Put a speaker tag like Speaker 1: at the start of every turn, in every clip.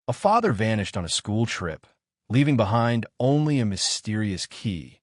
Speaker 1: A father vanished on a school trip, leaving behind only a mysterious key.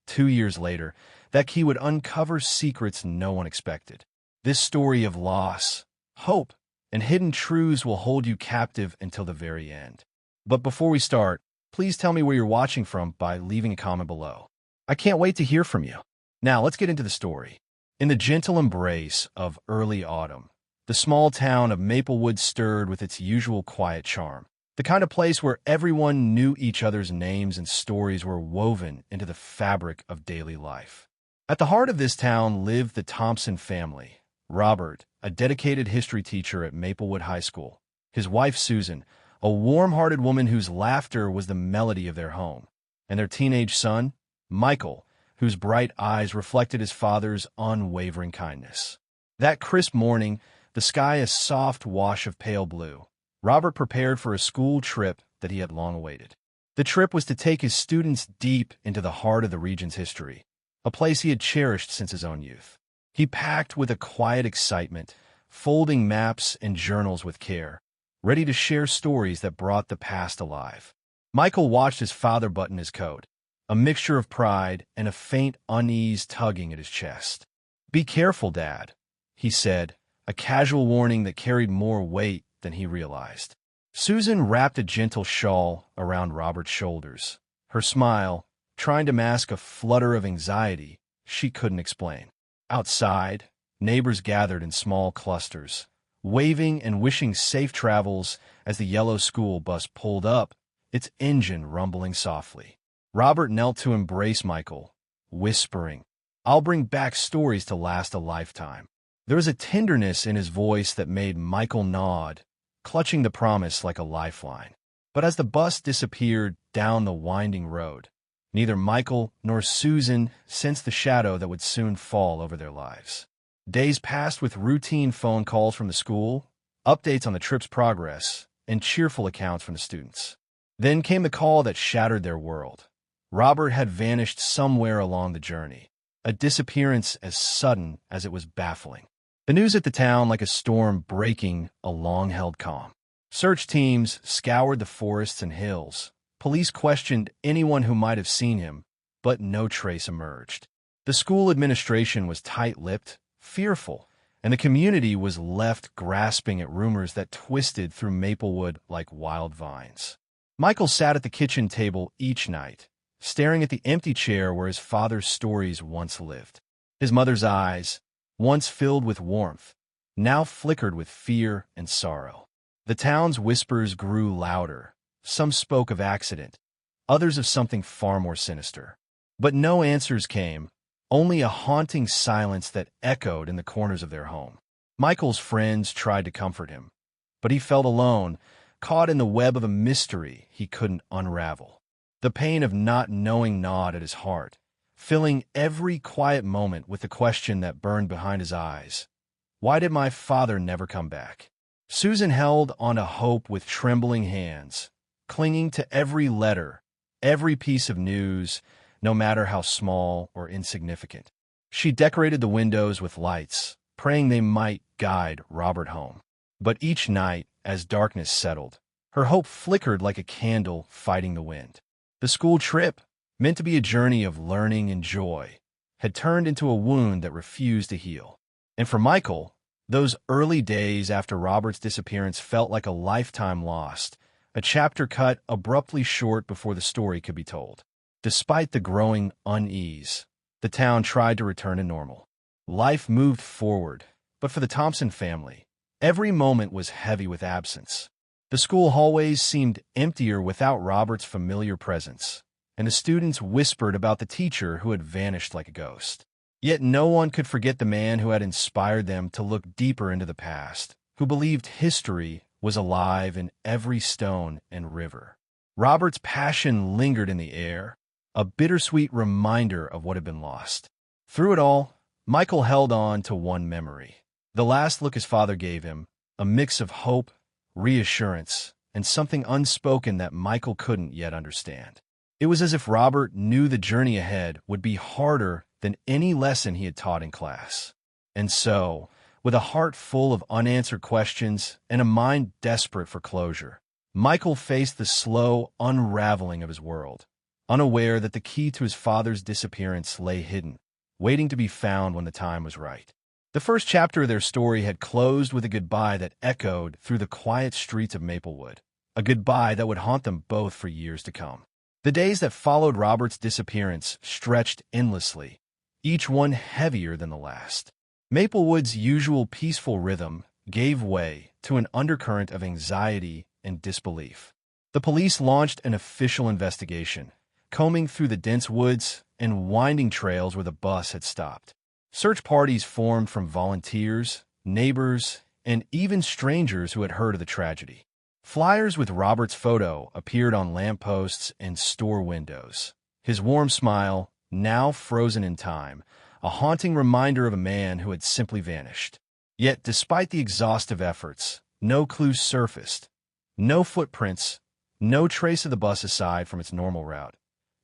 Speaker 1: 2 years later, that key would uncover secrets no one expected. This story of loss, hope, and hidden truths will hold you captive until the very end. But before we start, please tell me where you're watching from by leaving a comment below. I can't wait to hear from you. Now, let's get into the story. In the gentle embrace of early autumn, the small town of Maplewood stirred with its usual quiet charm. The kind of place where everyone knew each other's names and stories were woven into the fabric of daily life. At the heart of this town lived the Thompson family. Robert, a dedicated history teacher at Maplewood High School. His wife, Susan, a warm-hearted woman whose laughter was the melody of their home. And their teenage son, Michael, whose bright eyes reflected his father's unwavering kindness. That crisp morning, the sky a soft wash of pale blue, Robert prepared for a school trip that he had long awaited. The trip was to take his students deep into the heart of the region's history, a place he had cherished since his own youth. He packed with a quiet excitement, folding maps and journals with care, ready to share stories that brought the past alive. Michael watched his father button his coat, a mixture of pride and a faint unease tugging at his chest. "Be careful, Dad," he said, a casual warning that carried more weight than he realized. Susan wrapped a gentle shawl around Robert's shoulders, her smile trying to mask a flutter of anxiety she couldn't explain. Outside, neighbors gathered in small clusters, waving and wishing safe travels as the yellow school bus pulled up, its engine rumbling softly. Robert knelt to embrace Michael, whispering, "I'll bring back stories to last a lifetime." There was a tenderness in his voice that made Michael nod, clutching the promise like a lifeline. But as the bus disappeared down the winding road, neither Michael nor Susan sensed the shadow that would soon fall over their lives. Days passed with routine phone calls from the school, updates on the trip's progress, and cheerful accounts from the students. Then came the call that shattered their world. Robert had vanished somewhere along the journey, a disappearance as sudden as it was baffling. The news hit the town like a storm breaking a long-held calm. Search teams scoured the forests and hills. Police questioned anyone who might have seen him, but no trace emerged. The school administration was tight-lipped, fearful, and the community was left grasping at rumors that twisted through Maplewood like wild vines. Michael sat at the kitchen table each night, staring at the empty chair where his father's stories once lived. His mother's eyes, once filled with warmth, now flickered with fear and sorrow. The town's whispers grew louder. Some spoke of accident, others of something far more sinister. But no answers came, only a haunting silence that echoed in the corners of their home. Michael's friends tried to comfort him, but he felt alone, caught in the web of a mystery he couldn't unravel. The pain of not knowing gnawed at his heart, filling every quiet moment with the question that burned behind his eyes. Why did my father never come back? Susan held on to hope with trembling hands, clinging to every letter, every piece of news, no matter how small or insignificant. She decorated the windows with lights, praying they might guide Robert home. But each night, as darkness settled, her hope flickered like a candle fighting the wind. The school trip, meant to be a journey of learning and joy, had turned into a wound that refused to heal. And for Michael, those early days after Robert's disappearance felt like a lifetime lost, a chapter cut abruptly short before the story could be told. Despite the growing unease, the town tried to return to normal. Life moved forward, but for the Thompson family, every moment was heavy with absence. The school hallways seemed emptier without Robert's familiar presence, and the students whispered about the teacher who had vanished like a ghost. Yet no one could forget the man who had inspired them to look deeper into the past, who believed history was alive in every stone and river. Robert's passion lingered in the air, a bittersweet reminder of what had been lost. Through it all, Michael held on to one memory. The last look his father gave him, a mix of hope, reassurance, and something unspoken that Michael couldn't yet understand. It was as if Robert knew the journey ahead would be harder than any lesson he had taught in class. And so, with a heart full of unanswered questions and a mind desperate for closure, Michael faced the slow unraveling of his world, unaware that the key to his father's disappearance lay hidden, waiting to be found when the time was right. The first chapter of their story had closed with a goodbye that echoed through the quiet streets of Maplewood, a goodbye that would haunt them both for years to come. The days that followed Robert's disappearance stretched endlessly, each one heavier than the last. Maplewood's usual peaceful rhythm gave way to an undercurrent of anxiety and disbelief. The police launched an official investigation, combing through the dense woods and winding trails where the bus had stopped. Search parties formed from volunteers, neighbors, and even strangers who had heard of the tragedy. Flyers with Robert's photo appeared on lampposts and store windows. His warm smile, now frozen in time, a haunting reminder of a man who had simply vanished. Yet, despite the exhaustive efforts, no clues surfaced. No footprints, no trace of the bus aside from its normal route.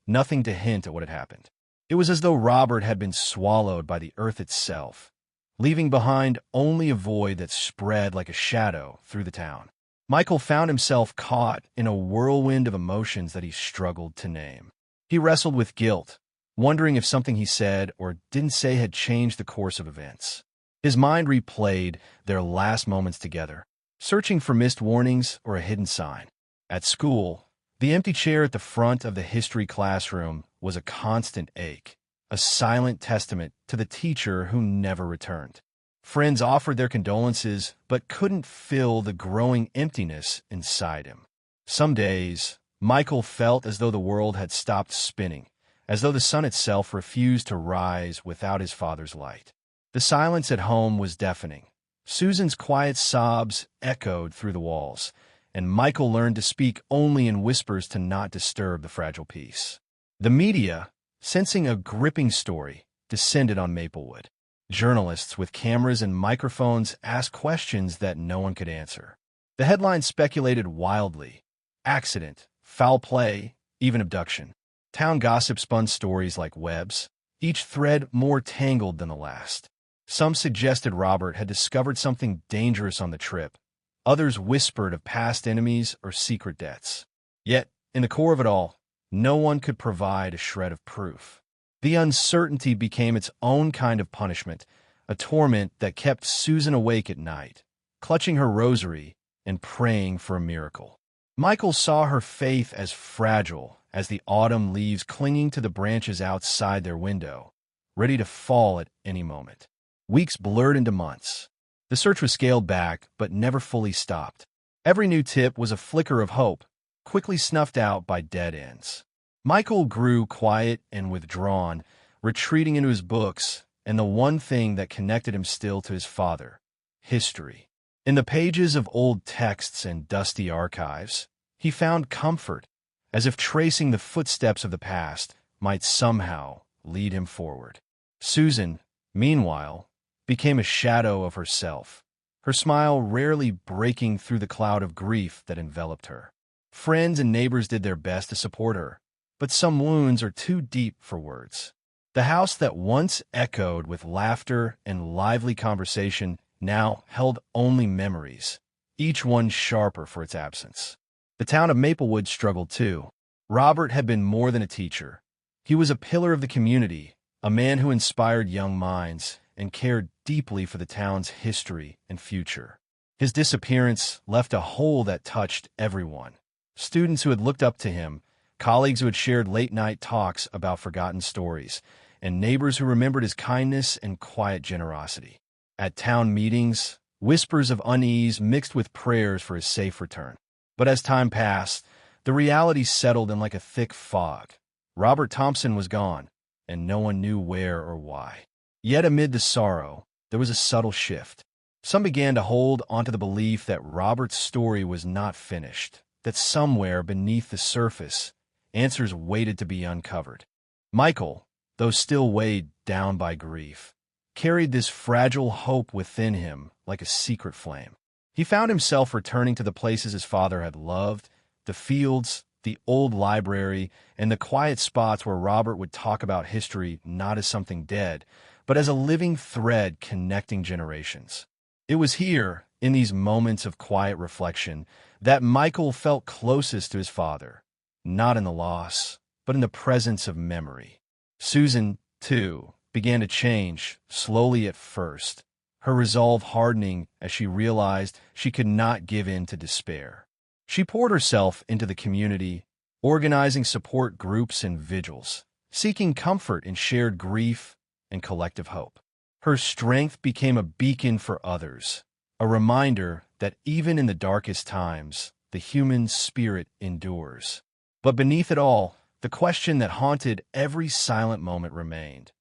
Speaker 1: Nothing to hint at what had happened. It was as though Robert had been swallowed by the earth itself, leaving behind only a void that spread like a shadow through the town. Michael found himself caught in a whirlwind of emotions that he struggled to name. He wrestled with guilt, wondering if something he said or didn't say had changed the course of events. His mind replayed their last moments together, searching for missed warnings or a hidden sign. At school, the empty chair at the front of the history classroom was a constant ache, a silent testament to the teacher who never returned. Friends offered their condolences, but couldn't fill the growing emptiness inside him. Some days, Michael felt as though the world had stopped spinning, as though the sun itself refused to rise without his father's light. The silence at home was deafening. Susan's quiet sobs echoed through the walls, and Michael learned to speak only in whispers to not disturb the fragile peace. The media, sensing a gripping story, descended on Maplewood. Journalists with cameras and microphones asked questions that no one could answer. The headlines speculated wildly: accident, foul play, even abduction. Town gossip spun stories like webs, each thread more tangled than the last. Some suggested Robert had discovered something dangerous on the trip. Others whispered of past enemies or secret debts. Yet, in the core of it all, no one could provide a shred of proof. The uncertainty became its own kind of punishment, a torment that kept Susan awake at night, clutching her rosary and praying for a miracle. Michael saw her faith as fragile as the autumn leaves clinging to the branches outside their window, ready to fall at any moment. Weeks blurred into months. The search was scaled back, but never fully stopped. Every new tip was a flicker of hope, quickly snuffed out by dead ends. Michael grew quiet and withdrawn, retreating into his books and the one thing that connected him still to his father: history. In the pages of old texts and dusty archives, he found comfort, as if tracing the footsteps of the past might somehow lead him forward. Susan, meanwhile, became a shadow of herself, her smile rarely breaking through the cloud of grief that enveloped her. Friends and neighbors did their best to support her, but some wounds are too deep for words. The house that once echoed with laughter and lively conversation now held only memories, each one sharper for its absence. The town of Maplewood struggled too. Robert had been more than a teacher. He was a pillar of the community, a man who inspired young minds and cared deeply for the town's history and future. His disappearance left a hole that touched everyone. Students who had looked up to him, colleagues who had shared late-night talks about forgotten stories, and neighbors who remembered his kindness and quiet generosity. At town meetings, whispers of unease mixed with prayers for his safe return. But as time passed, the reality settled in like a thick fog. Robert Thompson was gone, and no one knew where or why. Yet amid the sorrow, there was a subtle shift. Some began to hold onto the belief that Robert's story was not finished, that somewhere beneath the surface, answers waited to be uncovered. Michael, though still weighed down by grief, carried this fragile hope within him like a secret flame. He found himself returning to the places his father had loved, the fields, the old library, and the quiet spots where Robert would talk about history not as something dead, but as a living thread connecting generations. It was here, in these moments of quiet reflection that Michael felt closest to his father, not in the loss, but in the presence of memory. Susan, too, began to change, slowly at first, her resolve hardening as she realized she could not give in to despair. She poured herself into the community, organizing support groups and vigils, seeking comfort in shared grief and collective hope. Her strength became a beacon for others, a reminder that even in the darkest times, the human spirit endures. But beneath it all, the question that haunted every silent moment remained.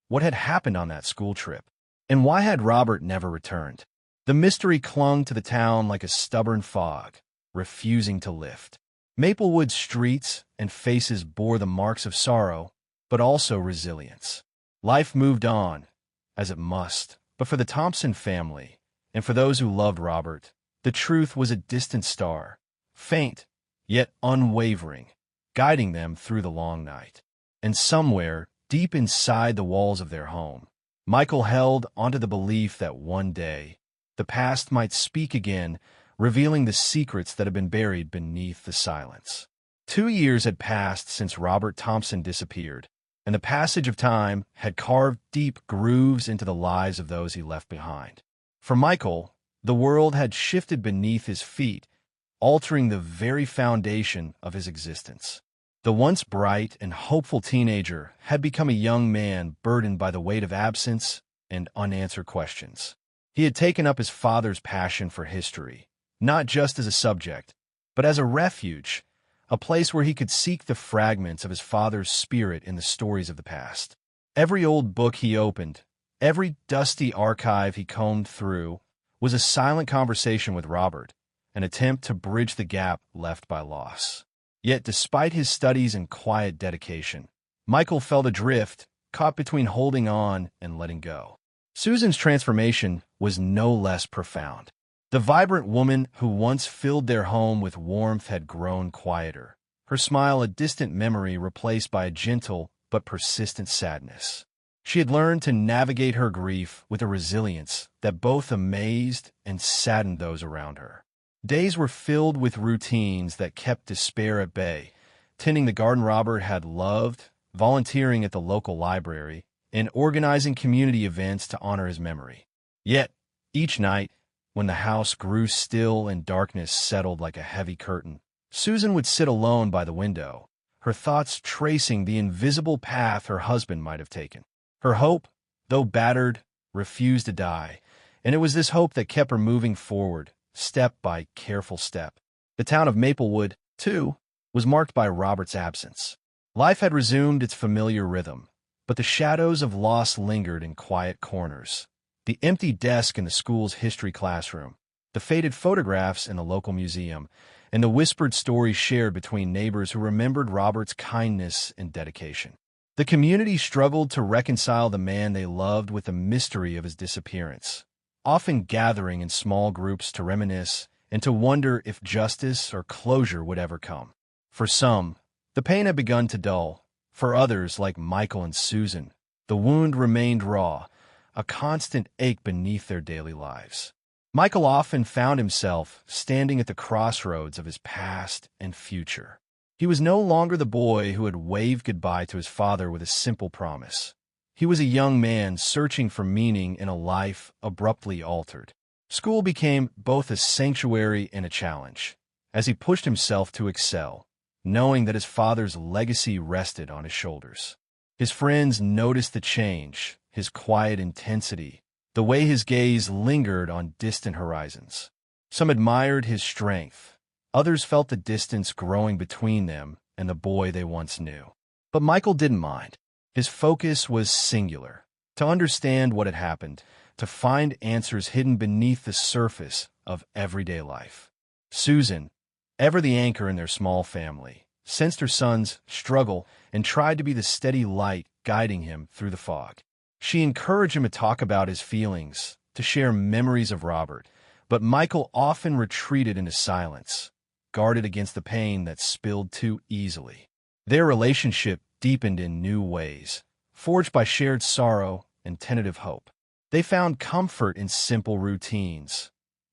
Speaker 1: What had happened on that school trip? And why had Robert never returned? The mystery clung to the town like a stubborn fog, refusing to lift. Maplewood's streets and faces bore the marks of sorrow, but also resilience. Life moved on, as it must, but for the Thompson family, and for those who loved Robert, the truth was a distant star, faint, yet unwavering, guiding them through the long night. And somewhere, deep inside the walls of their home, Michael held onto the belief that one day, the past might speak again, revealing the secrets that had been buried beneath the silence. 2 years had passed since Robert Thompson disappeared, and the passage of time had carved deep grooves into the lives of those he left behind. For Michael, the world had shifted beneath his feet, altering the very foundation of his existence. The once bright and hopeful teenager had become a young man burdened by the weight of absence and unanswered questions. He had taken up his father's passion for history, not just as a subject, but as a refuge, a place where he could seek the fragments of his father's spirit in the stories of the past. Every old book he opened, every dusty archive he combed through, was a silent conversation with Robert, an attempt to bridge the gap left by loss. Yet despite his studies and quiet dedication, Michael felt adrift, caught between holding on and letting go. Susan's transformation was no less profound. The vibrant woman who once filled their home with warmth had grown quieter, her smile a distant memory replaced by a gentle but persistent sadness. She had learned to navigate her grief with a resilience that both amazed and saddened those around her. Days were filled with routines that kept despair at bay, tending the garden Robert had loved, volunteering at the local library, and organizing community events to honor his memory. Yet, each night, when the house grew still and darkness settled like a heavy curtain, Susan would sit alone by the window, her thoughts tracing the invisible path her husband might have taken. Her hope, though battered, refused to die, and it was this hope that kept her moving forward, step by careful step. The town of Maplewood, too, was marked by Robert's absence. Life had resumed its familiar rhythm, but the shadows of loss lingered in quiet corners. The empty desk in the school's history classroom, the faded photographs in the local museum, and the whispered stories shared between neighbors who remembered Robert's kindness and dedication. The community struggled to reconcile the man they loved with the mystery of his disappearance, often gathering in small groups to reminisce and to wonder if justice or closure would ever come. For some, the pain had begun to dull. For others, like Michael and Susan, the wound remained raw, a constant ache beneath their daily lives. Michael often found himself standing at the crossroads of his past and future. He was no longer the boy who had waved goodbye to his father with a simple promise. He was a young man searching for meaning in a life abruptly altered. School became both a sanctuary and a challenge, as he pushed himself to excel, knowing that his father's legacy rested on his shoulders. His friends noticed the change, his quiet intensity, the way his gaze lingered on distant horizons. Some admired his strength. Others felt the distance growing between them and the boy they once knew. But Michael didn't mind. His focus was singular: to understand what had happened, to find answers hidden beneath the surface of everyday life. Susan, ever the anchor in their small family, sensed her son's struggle and tried to be the steady light guiding him through the fog. She encouraged him to talk about his feelings, to share memories of Robert, but Michael often retreated into silence, guarded against the pain that spilled too easily. Their relationship deepened in new ways, forged by shared sorrow and tentative hope. They found comfort in simple routines: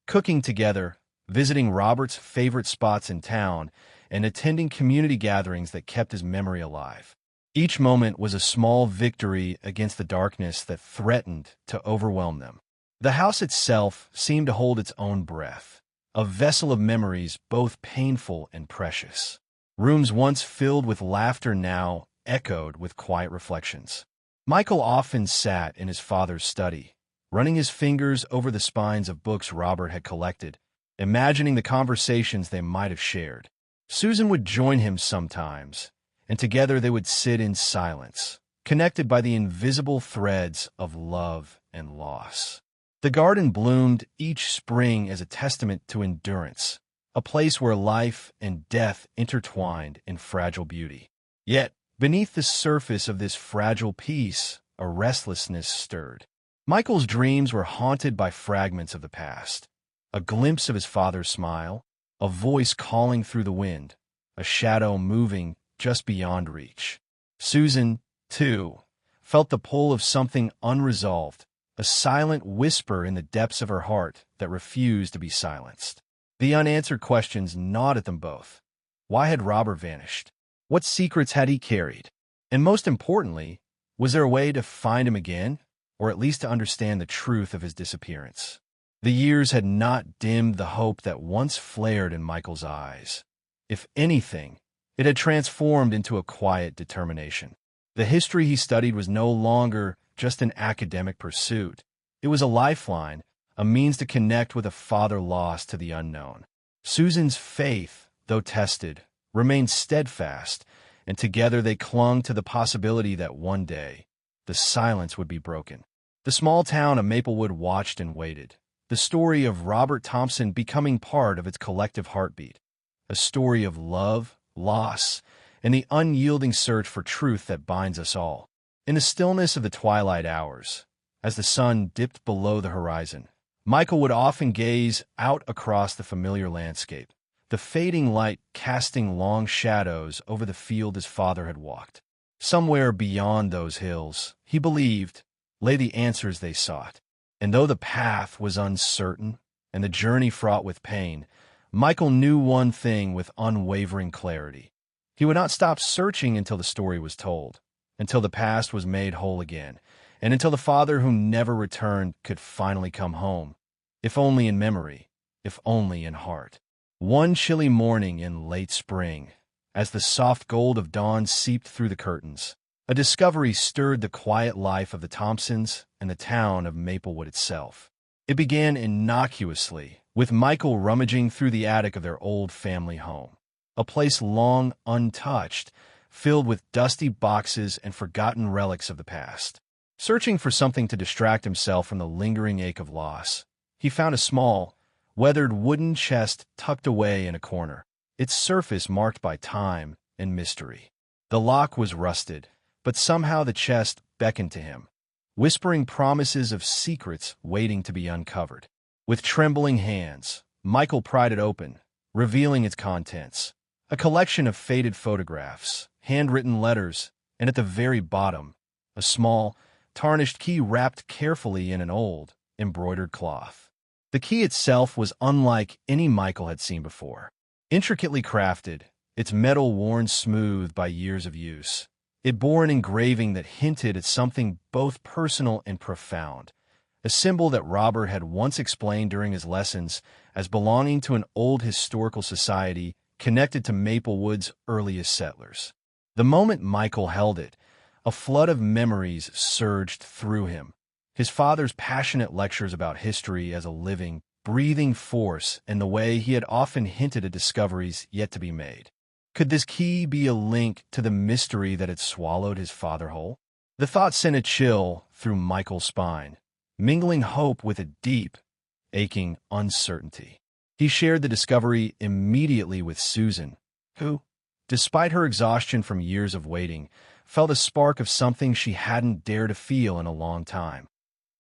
Speaker 1: cooking together, visiting Robert's favorite spots in town, and attending community gatherings that kept his memory alive. Each moment was a small victory against the darkness that threatened to overwhelm them. The house itself seemed to hold its own breath, a vessel of memories both painful and precious. Rooms once filled with laughter now echoed with quiet reflections. Michael often sat in his father's study, running his fingers over the spines of books Robert had collected, imagining the conversations they might have shared. Susan would join him sometimes, and together they would sit in silence, connected by the invisible threads of love and loss. The garden bloomed each spring as a testament to endurance, a place where life and death intertwined in fragile beauty. Yet, beneath the surface of this fragile peace, a restlessness stirred. Michael's dreams were haunted by fragments of the past. A glimpse of his father's smile, a voice calling through the wind, a shadow moving just beyond reach. Susan, too, felt the pull of something unresolved, a silent whisper in the depths of her heart that refused to be silenced. The unanswered questions gnawed at them both. Why had Robert vanished? What secrets had he carried? And most importantly, was there a way to find him again, or at least to understand the truth of his disappearance? The years had not dimmed the hope that once flared in Michael's eyes. If anything, it had transformed into a quiet determination. The history he studied was no longer just an academic pursuit. It was a lifeline, a means to connect with a father lost to the unknown. Susan's faith, though tested, remained steadfast, and together they clung to the possibility that one day the silence would be broken. The small town of Maplewood watched and waited, the story of Robert Thompson becoming part of its collective heartbeat, a story of love, loss, and the unyielding search for truth that binds us all. In the stillness of the twilight hours, as the sun dipped below the horizon, Michael would often gaze out across the familiar landscape, the fading light casting long shadows over the field his father had walked. Somewhere beyond those hills, he believed, lay the answers they sought. And though the path was uncertain and the journey fraught with pain, Michael knew one thing with unwavering clarity. He would not stop searching until the story was told, until the past was made whole again, and until the father who never returned could finally come home, if only in memory, if only in heart. One chilly morning in late spring, as the soft gold of dawn seeped through the curtains, a discovery stirred the quiet life of the Thompsons and the town of Maplewood itself. It began innocuously, with Michael rummaging through the attic of their old family home, a place long untouched, filled with dusty boxes and forgotten relics of the past. Searching for something to distract himself from the lingering ache of loss, he found a small, weathered wooden chest tucked away in a corner, its surface marked by time and mystery. The lock was rusted, but somehow the chest beckoned to him, whispering promises of secrets waiting to be uncovered. With trembling hands, Michael pried it open, revealing its contents, a collection of faded photographs, handwritten letters, and at the very bottom, a small, tarnished key wrapped carefully in an old, embroidered cloth. The key itself was unlike any Michael had seen before. Intricately crafted, its metal worn smooth by years of use, it bore an engraving that hinted at something both personal and profound, a symbol that Robert had once explained during his lessons as belonging to an old historical society connected to Maplewood's earliest settlers. The moment Michael held it, a flood of memories surged through him. His father's passionate lectures about history as a living, breathing force and the way he had often hinted at discoveries yet to be made. Could this key be a link to the mystery that had swallowed his father whole? The thought sent a chill through Michael's spine, mingling hope with a deep, aching uncertainty. He shared the discovery immediately with Susan, who, despite her exhaustion from years of waiting, felt a spark of something she hadn't dared to feel in a long time: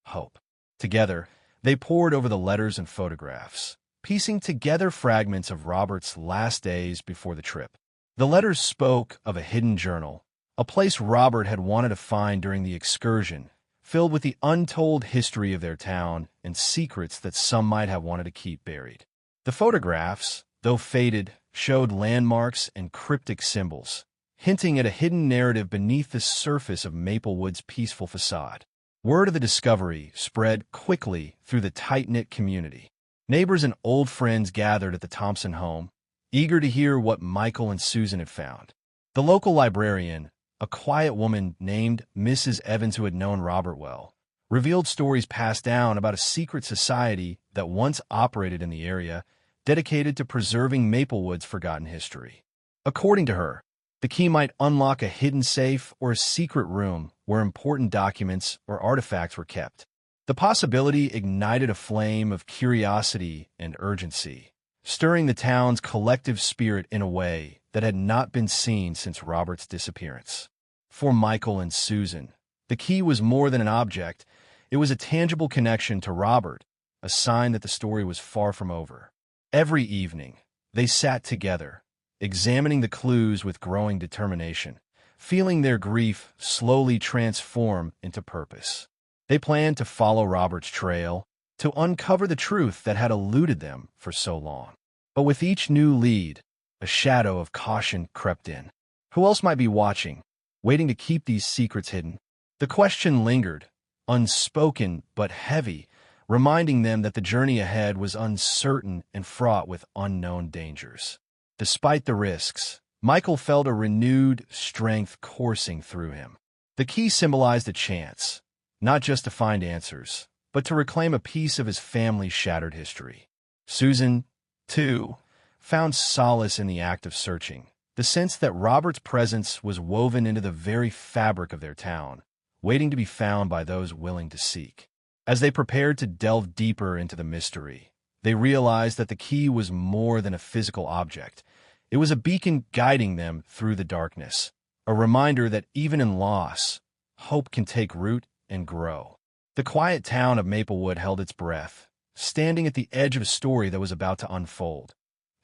Speaker 1: hope. Together, they pored over the letters and photographs, piecing together fragments of Robert's last days before the trip. The letters spoke of a hidden journal, a place Robert had wanted to find during the excursion, filled with the untold history of their town and secrets that some might have wanted to keep buried. The photographs, though faded, showed landmarks and cryptic symbols, hinting at a hidden narrative beneath the surface of Maplewood's peaceful facade. Word of the discovery spread quickly through the tight-knit community. Neighbors and old friends gathered at the Thompson home, eager to hear what Michael and Susan had found. The local librarian, a quiet woman named Mrs. Evans who had known Robert well, revealed stories passed down about a secret society that once operated in the area, dedicated to preserving Maplewood's forgotten history. According to her, the key might unlock a hidden safe or a secret room where important documents or artifacts were kept. The possibility ignited a flame of curiosity and urgency, stirring the town's collective spirit in a way that had not been seen since Robert's disappearance. For Michael and Susan, the key was more than an object. It was a tangible connection to Robert, a sign that the story was far from over. Every evening, they sat together, examining the clues with growing determination, feeling their grief slowly transform into purpose. They planned to follow Robert's trail, to uncover the truth that had eluded them for so long. But with each new lead, a shadow of caution crept in. Who else might be watching, waiting to keep these secrets hidden? The question lingered, unspoken but heavy, reminding them that the journey ahead was uncertain and fraught with unknown dangers. Despite the risks, Michael felt a renewed strength coursing through him. The key symbolized a chance, not just to find answers, but to reclaim a piece of his family's shattered history. Susan, too, found solace in the act of searching, the sense that Robert's presence was woven into the very fabric of their town, waiting to be found by those willing to seek. As they prepared to delve deeper into the mystery, they realized that the key was more than a physical object. It was a beacon guiding them through the darkness, a reminder that even in loss, hope can take root and grow. The quiet town of Maplewood held its breath, standing at the edge of a story that was about to unfold.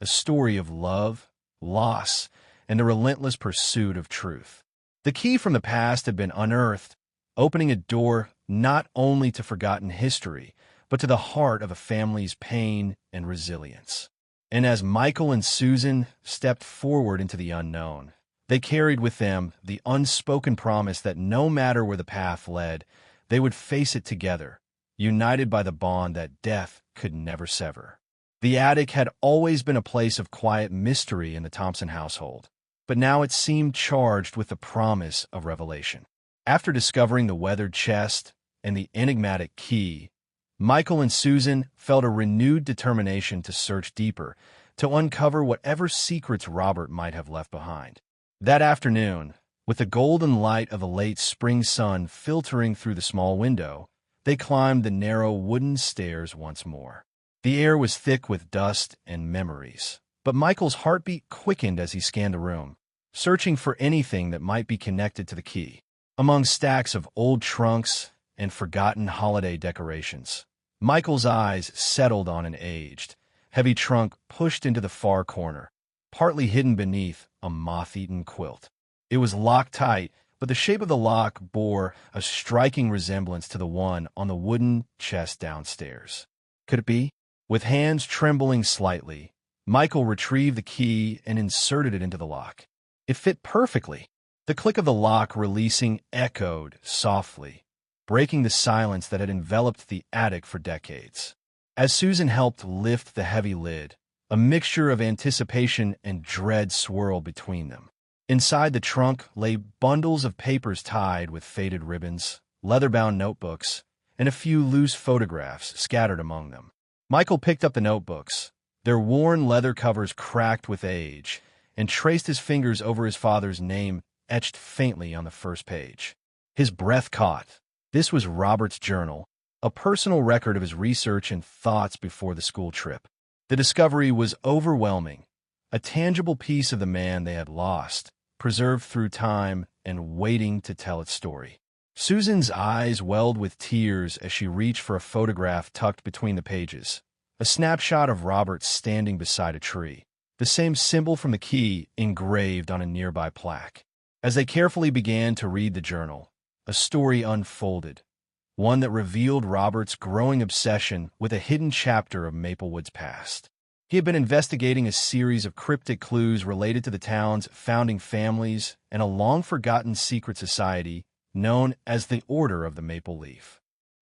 Speaker 1: A story of love, loss, and the relentless pursuit of truth. The key from the past had been unearthed, opening a door not only to forgotten history, but to the heart of a family's pain and resilience. And as Michael and Susan stepped forward into the unknown, they carried with them the unspoken promise that no matter where the path led, they would face it together, united by the bond that death could never sever. The attic had always been a place of quiet mystery in the Thompson household, but now it seemed charged with the promise of revelation. After discovering the weathered chest and the enigmatic key, Michael and Susan felt a renewed determination to search deeper, to uncover whatever secrets Robert might have left behind. That afternoon, with the golden light of the late spring sun filtering through the small window, they climbed the narrow wooden stairs once more. The air was thick with dust and memories, but Michael's heartbeat quickened as he scanned the room, searching for anything that might be connected to the key. Among stacks of old trunks and forgotten holiday decorations, Michael's eyes settled on an aged, heavy trunk pushed into the far corner, partly hidden beneath a moth-eaten quilt. It was locked tight, but the shape of the lock bore a striking resemblance to the one on the wooden chest downstairs. Could it be? With hands trembling slightly, Michael retrieved the key and inserted it into the lock. It fit perfectly. The click of the lock releasing echoed softly, breaking the silence that had enveloped the attic for decades. As Susan helped lift the heavy lid, a mixture of anticipation and dread swirled between them. Inside the trunk lay bundles of papers tied with faded ribbons, leather-bound notebooks, and a few loose photographs scattered among them. Michael picked up the notebooks, their worn leather covers cracked with age, and traced his fingers over his father's name etched faintly on the first page. His breath caught. This was Robert's journal, a personal record of his research and thoughts before the school trip. The discovery was overwhelming, a tangible piece of the man they had lost, preserved through time and waiting to tell its story. Susan's eyes welled with tears as she reached for a photograph tucked between the pages, a snapshot of Robert standing beside a tree, the same symbol from the key engraved on a nearby plaque. As they carefully began to read the journal, a story unfolded, one that revealed Robert's growing obsession with a hidden chapter of Maplewood's past. He had been investigating a series of cryptic clues related to the town's founding families and a long-forgotten secret society known as the Order of the Maple Leaf.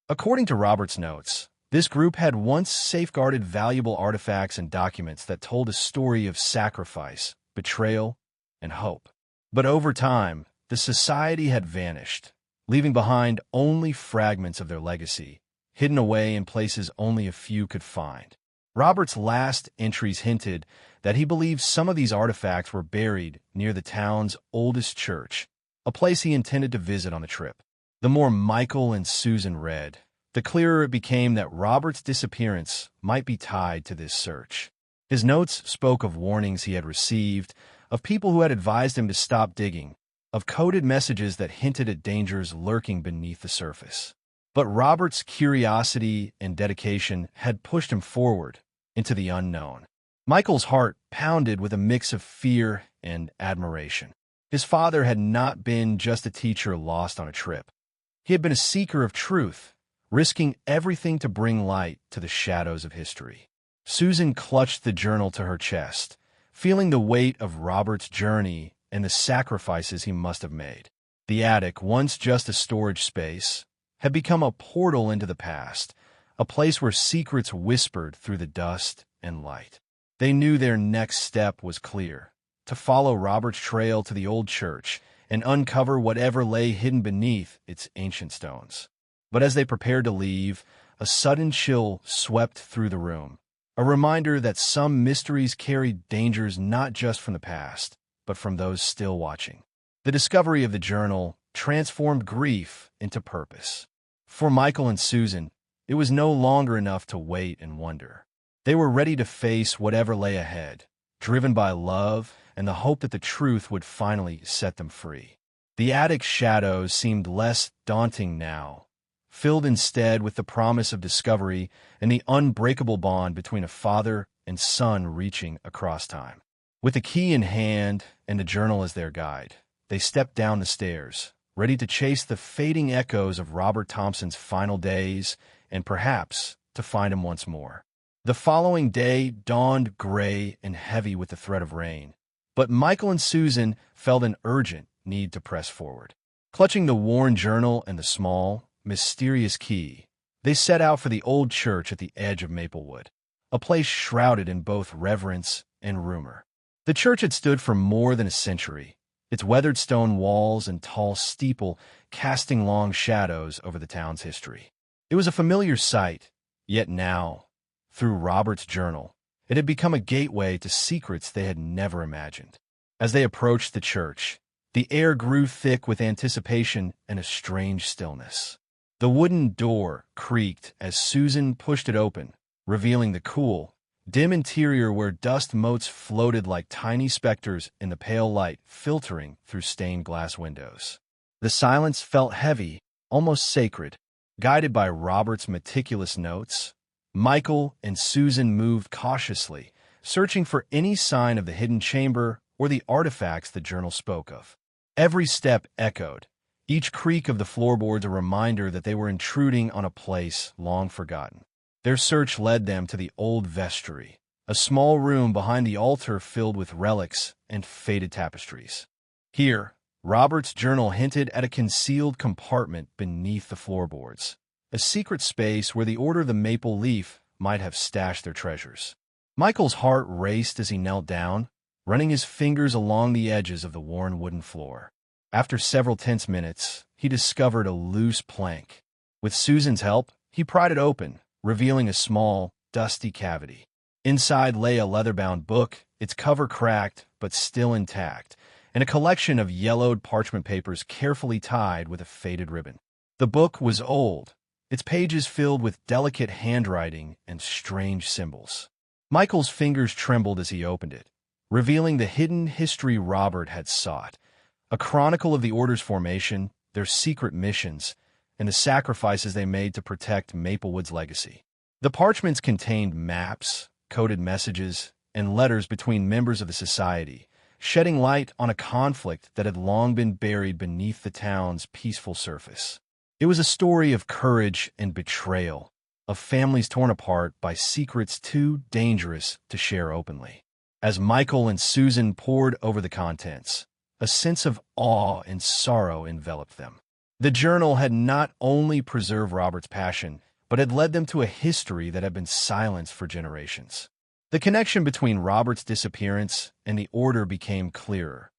Speaker 1: According to Robert's notes, this group had once safeguarded valuable artifacts and documents that told a story of sacrifice, betrayal, and hope. But over time, the society had vanished, leaving behind only fragments of their legacy, hidden away in places only a few could find. Robert's last entries hinted that he believed some of these artifacts were buried near the town's oldest church, a place he intended to visit on the trip. The more Michael and Susan read, the clearer it became that Robert's disappearance might be tied to this search. His notes spoke of warnings he had received, of people who had advised him to stop digging, of coded messages that hinted at dangers lurking beneath the surface. But Robert's curiosity and dedication had pushed him forward into the unknown. Michael's heart pounded with a mix of fear and admiration. His father had not been just a teacher lost on a trip. He had been a seeker of truth, risking everything to bring light to the shadows of history. Susan clutched the journal to her chest, feeling the weight of Robert's journey and the sacrifices he must have made. The attic, once just a storage space, had become a portal into the past, a place where secrets whispered through the dust and light. They knew their next step was clear: to follow Robert's trail to the old church and uncover whatever lay hidden beneath its ancient stones. But as they prepared to leave, a sudden chill swept through the room, a reminder that some mysteries carried dangers not just from the past, but from those still watching. The discovery of the journal transformed grief into purpose. For Michael and Susan, it was no longer enough to wait and wonder. They were ready to face whatever lay ahead, driven by love and the hope that the truth would finally set them free. The attic's shadows seemed less daunting now, filled instead with the promise of discovery and the unbreakable bond between a father and son reaching across time. With the key in hand and the journal as their guide, they stepped down the stairs, ready to chase the fading echoes of Robert Thompson's final days and perhaps to find him once more. The following day dawned gray and heavy with the threat of rain, but Michael and Susan felt an urgent need to press forward. Clutching the worn journal and the small, mysterious key, they set out for the old church at the edge of Maplewood, a place shrouded in both reverence and rumor. The church had stood for more than a century, its weathered stone walls and tall steeple casting long shadows over the town's history. It was a familiar sight, yet now, through Robert's journal, it had become a gateway to secrets they had never imagined. As they approached the church, the air grew thick with anticipation and a strange stillness. The wooden door creaked as Susan pushed it open, revealing the cool, dim interior where dust motes floated like tiny specters in the pale light filtering through stained glass windows. The silence felt heavy, almost sacred. Guided by Robert's meticulous notes, Michael and Susan moved cautiously, searching for any sign of the hidden chamber or the artifacts the journal spoke of. Every step echoed, each creak of the floorboards a reminder that they were intruding on a place long forgotten. Their search led them to the old vestry, a small room behind the altar filled with relics and faded tapestries. Here, Robert's journal hinted at a concealed compartment beneath the floorboards, a secret space where the Order of the Maple Leaf might have stashed their treasures. Michael's heart raced as he knelt down, running his fingers along the edges of the worn wooden floor. After several tense minutes, he discovered a loose plank. With Susan's help, he pried it open, revealing a small, dusty cavity. Inside lay a leather-bound book, its cover cracked but still intact, and a collection of yellowed parchment papers carefully tied with a faded ribbon. The book was old, its pages filled with delicate handwriting and strange symbols. Michael's fingers trembled as he opened it, revealing the hidden history Robert had sought, a chronicle of the Order's formation, their secret missions, and the sacrifices they made to protect Maplewood's legacy. The parchments contained maps, coded messages, and letters between members of the society, shedding light on a conflict that had long been buried beneath the town's peaceful surface. It was a story of courage and betrayal, of families torn apart by secrets too dangerous to share openly. As Michael and Susan pored over the contents, a sense of awe and sorrow enveloped them. The journal had not only preserved Robert's passion, but had led them to a history that had been silenced for generations. The connection between Robert's disappearance and the order became clearer.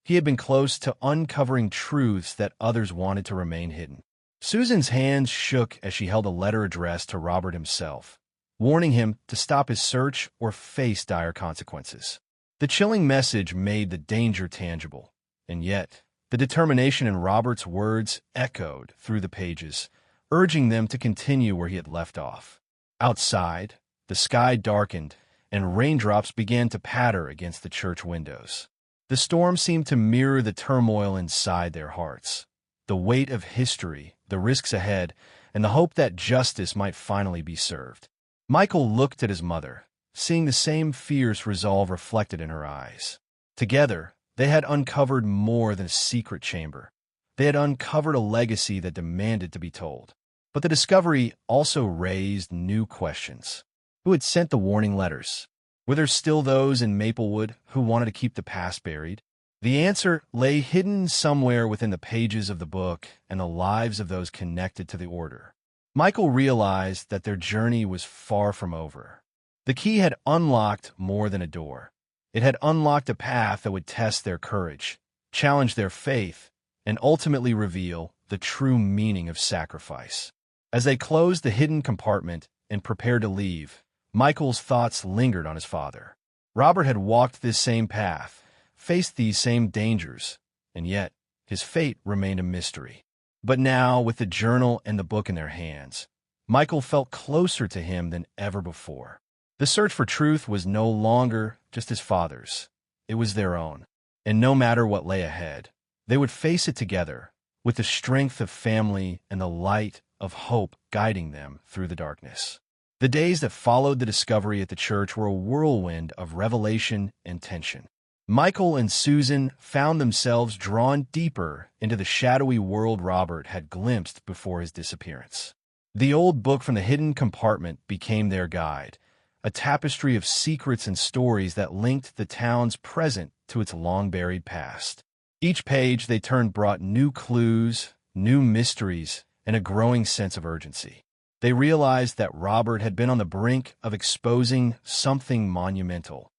Speaker 1: He had been close to uncovering truths that others wanted to remain hidden. Susan's hands shook as she held a letter addressed to Robert himself, warning him to stop his search or face dire consequences. The chilling message made the danger tangible, and yet the determination in Robert's words echoed through the pages, urging them to continue where he had left off. Outside, the sky darkened, and raindrops began to patter against the church windows. The storm seemed to mirror the turmoil inside their hearts. The weight of history, the risks ahead, and the hope that justice might finally be served. Michael looked at his mother, seeing the same fierce resolve reflected in her eyes. Together, they had uncovered more than a secret chamber. They had uncovered a legacy that demanded to be told. But the discovery also raised new questions. Who had sent the warning letters? Were there still those in Maplewood who wanted to keep the past buried? The answer lay hidden somewhere within the pages of the book and the lives of those connected to the order. Michael realized that their journey was far from over. The key had unlocked more than a door. It had unlocked a path that would test their courage, challenge their faith, and ultimately reveal the true meaning of sacrifice. As they closed the hidden compartment and prepared to leave, Michael's thoughts lingered on his father. Robert had walked this same path, faced these same dangers, and yet his fate remained a mystery. But now, with the journal and the book in their hands, Michael felt closer to him than ever before. The search for truth was no longer just his father's. It was their own. And no matter what lay ahead, they would face it together, with the strength of family and the light of hope guiding them through the darkness. The days that followed the discovery at the church were a whirlwind of revelation and tension. Michael and Susan found themselves drawn deeper into the shadowy world Robert had glimpsed before his disappearance. The old book from the hidden compartment became their guide, a tapestry of secrets and stories that linked the town's present to its long-buried past. Each page they turned brought new clues, new mysteries, and a growing sense of urgency. They realized that Robert had been on the brink of exposing something monumental,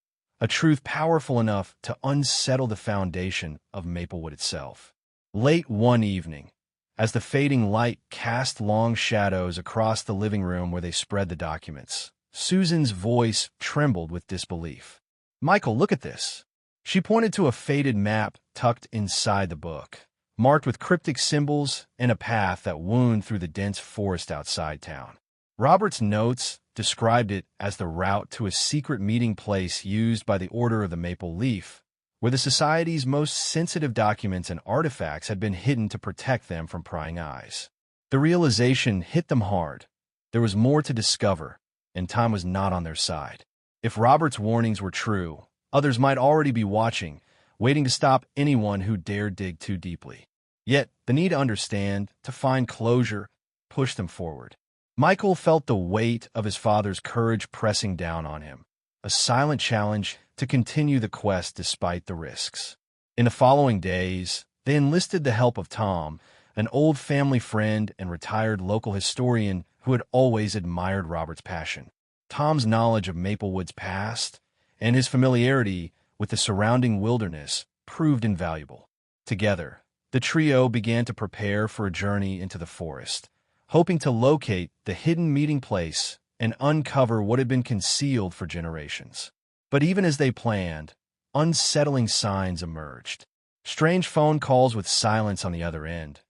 Speaker 1: a truth powerful enough to unsettle the foundation of Maplewood itself. Late one evening, as the fading light cast long shadows across the living room where they spread the documents, Susan's voice trembled with disbelief. "Michael, look at this." She pointed to a faded map tucked inside the book, marked with cryptic symbols and a path that wound through the dense forest outside town. Robert's notes described it as the route to a secret meeting place used by the Order of the Maple Leaf, where the Society's most sensitive documents and artifacts had been hidden to protect them from prying eyes. The realization hit them hard. There was more to discover, and time was not on their side. If Robert's warnings were true, others might already be watching, waiting to stop anyone who dared dig too deeply. Yet, the need to understand, to find closure, pushed them forward. Michael felt the weight of his father's courage pressing down on him, a silent challenge to continue the quest despite the risks. In the following days, they enlisted the help of Tom, an old family friend and retired local historian who had always admired Robert's passion. Tom's knowledge of Maplewood's past and his familiarity with the surrounding wilderness proved invaluable. Together, the trio began to prepare for a journey into the forest, hoping to locate the hidden meeting place and uncover what had been concealed for generations. But even as they planned, unsettling signs emerged. Strange phone calls with silence on the other end,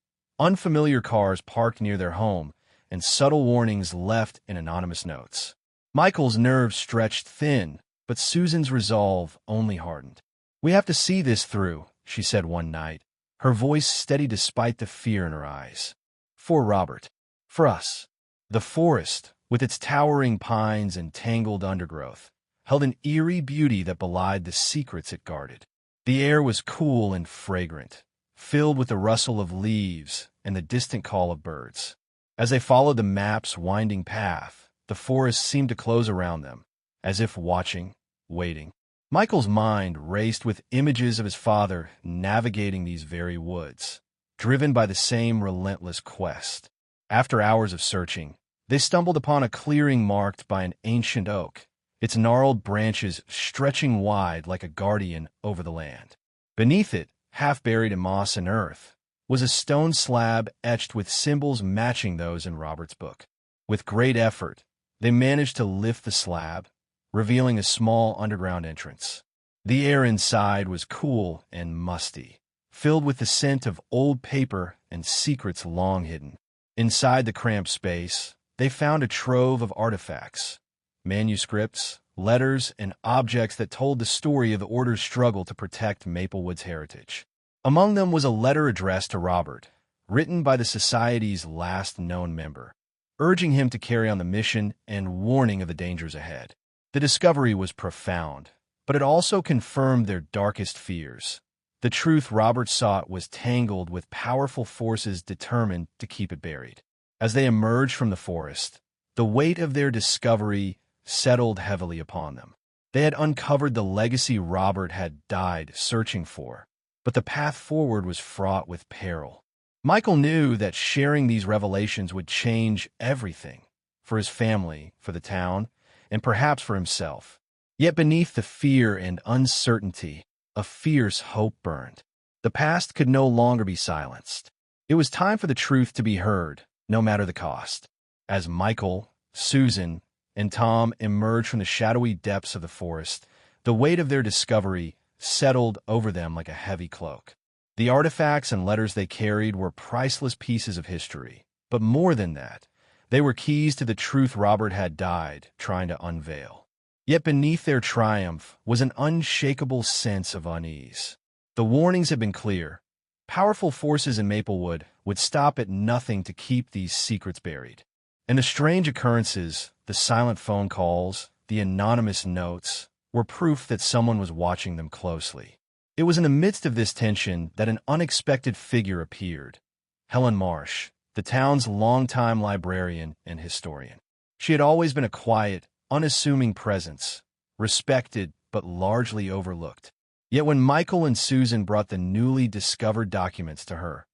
Speaker 1: unfamiliar cars parked near their home, and subtle warnings left in anonymous notes. Michael's nerves stretched thin, but Susan's resolve only hardened. "We have to see this through," she said one night, her voice steady despite the fear in her eyes. "For Robert. For us." The forest, with its towering pines and tangled undergrowth, held an eerie beauty that belied the secrets it guarded. The air was cool and fragrant, filled with the rustle of leaves and the distant call of birds. As they followed the map's winding path, the forest seemed to close around them, as if watching, waiting. Michael's mind raced with images of his father navigating these very woods, driven by the same relentless quest. After hours of searching, they stumbled upon a clearing marked by an ancient oak, its gnarled branches stretching wide like a guardian over the land. Beneath it, half buried in moss and earth, was a stone slab etched with symbols matching those in Robert's book. With great effort, they managed to lift the slab, revealing a small underground entrance. The air inside was cool and musty, filled with the scent of old paper and secrets long hidden. Inside the cramped space, they found a trove of artifacts, manuscripts, letters, and objects that told the story of the Order's struggle to protect Maplewood's heritage. Among them was a letter addressed to Robert, written by the Society's last known member, urging him to carry on the mission and warning of the dangers ahead. The discovery was profound, but it also confirmed their darkest fears. The truth Robert sought was tangled with powerful forces determined to keep it buried. As they emerged from the forest, the weight of their discovery settled heavily upon them. They had uncovered the legacy Robert had died searching for, but the path forward was fraught with peril. Michael knew that sharing these revelations would change everything, for his family, for the town, and perhaps for himself. Yet beneath the fear and uncertainty, a fierce hope burned. The past could no longer be silenced. It was time for the truth to be heard, no matter the cost. As Michael, Susan, and Tom emerged from the shadowy depths of the forest, the weight of their discovery settled over them like a heavy cloak. The artifacts and letters they carried were priceless pieces of history, but more than that, they were keys to the truth Robert had died trying to unveil. Yet beneath their triumph was an unshakable sense of unease. The warnings had been clear. Powerful forces in Maplewood would stop at nothing to keep these secrets buried. And the strange occurrences, the silent phone calls, the anonymous notes, were proof that someone was watching them closely. It was in the midst of this tension that an unexpected figure appeared. Helen Marsh, the town's longtime librarian and historian. She had always been a quiet, unassuming presence, respected but largely overlooked. Yet when Michael and Susan brought the newly discovered documents to her,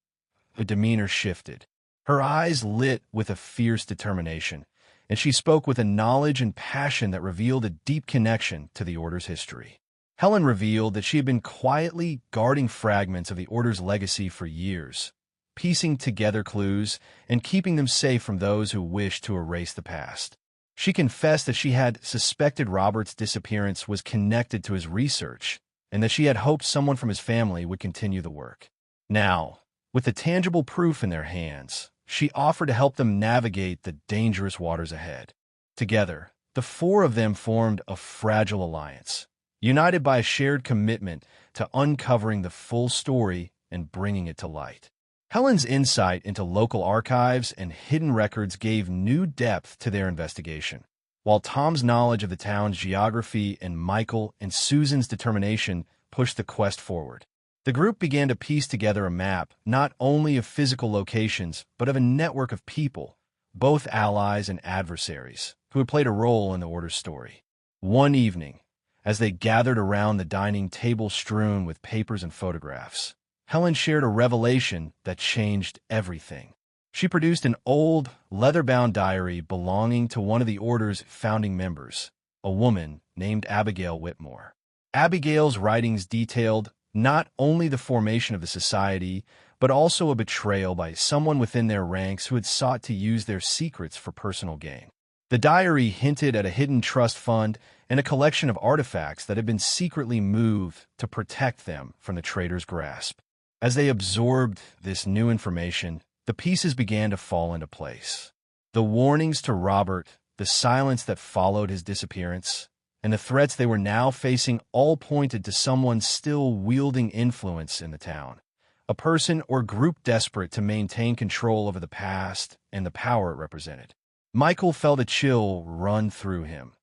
Speaker 1: her demeanor shifted. Her eyes lit with a fierce determination, and she spoke with a knowledge and passion that revealed a deep connection to the Order's history. Helen revealed that she had been quietly guarding fragments of the Order's legacy for years, piecing together clues and keeping them safe from those who wished to erase the past. She confessed that she had suspected Robert's disappearance was connected to his research, and that she had hoped someone from his family would continue the work. Now, with the tangible proof in their hands, she offered to help them navigate the dangerous waters ahead. Together, the four of them formed a fragile alliance, united by a shared commitment to uncovering the full story and bringing it to light. Helen's insight into local archives and hidden records gave new depth to their investigation, while Tom's knowledge of the town's geography and Michael and Susan's determination pushed the quest forward. The group began to piece together a map not only of physical locations, but of a network of people, both allies and adversaries, who had played a role in the Order's story. One evening, as they gathered around the dining table strewn with papers and photographs, Helen shared a revelation that changed everything. She produced an old, leather-bound diary belonging to one of the Order's founding members, a woman named Abigail Whitmore. Abigail's writings detailed not only the formation of the Society, but also a betrayal by someone within their ranks who had sought to use their secrets for personal gain. The diary hinted at a hidden trust fund and a collection of artifacts that had been secretly moved to protect them from the traitor's grasp. As they absorbed this new information, the pieces began to fall into place. The warnings to Robert, the silence that followed his disappearance, and the threats they were now facing all pointed to someone still wielding influence in the town, a person or group desperate to maintain control over the past and the power it represented. Michael felt a chill run through him,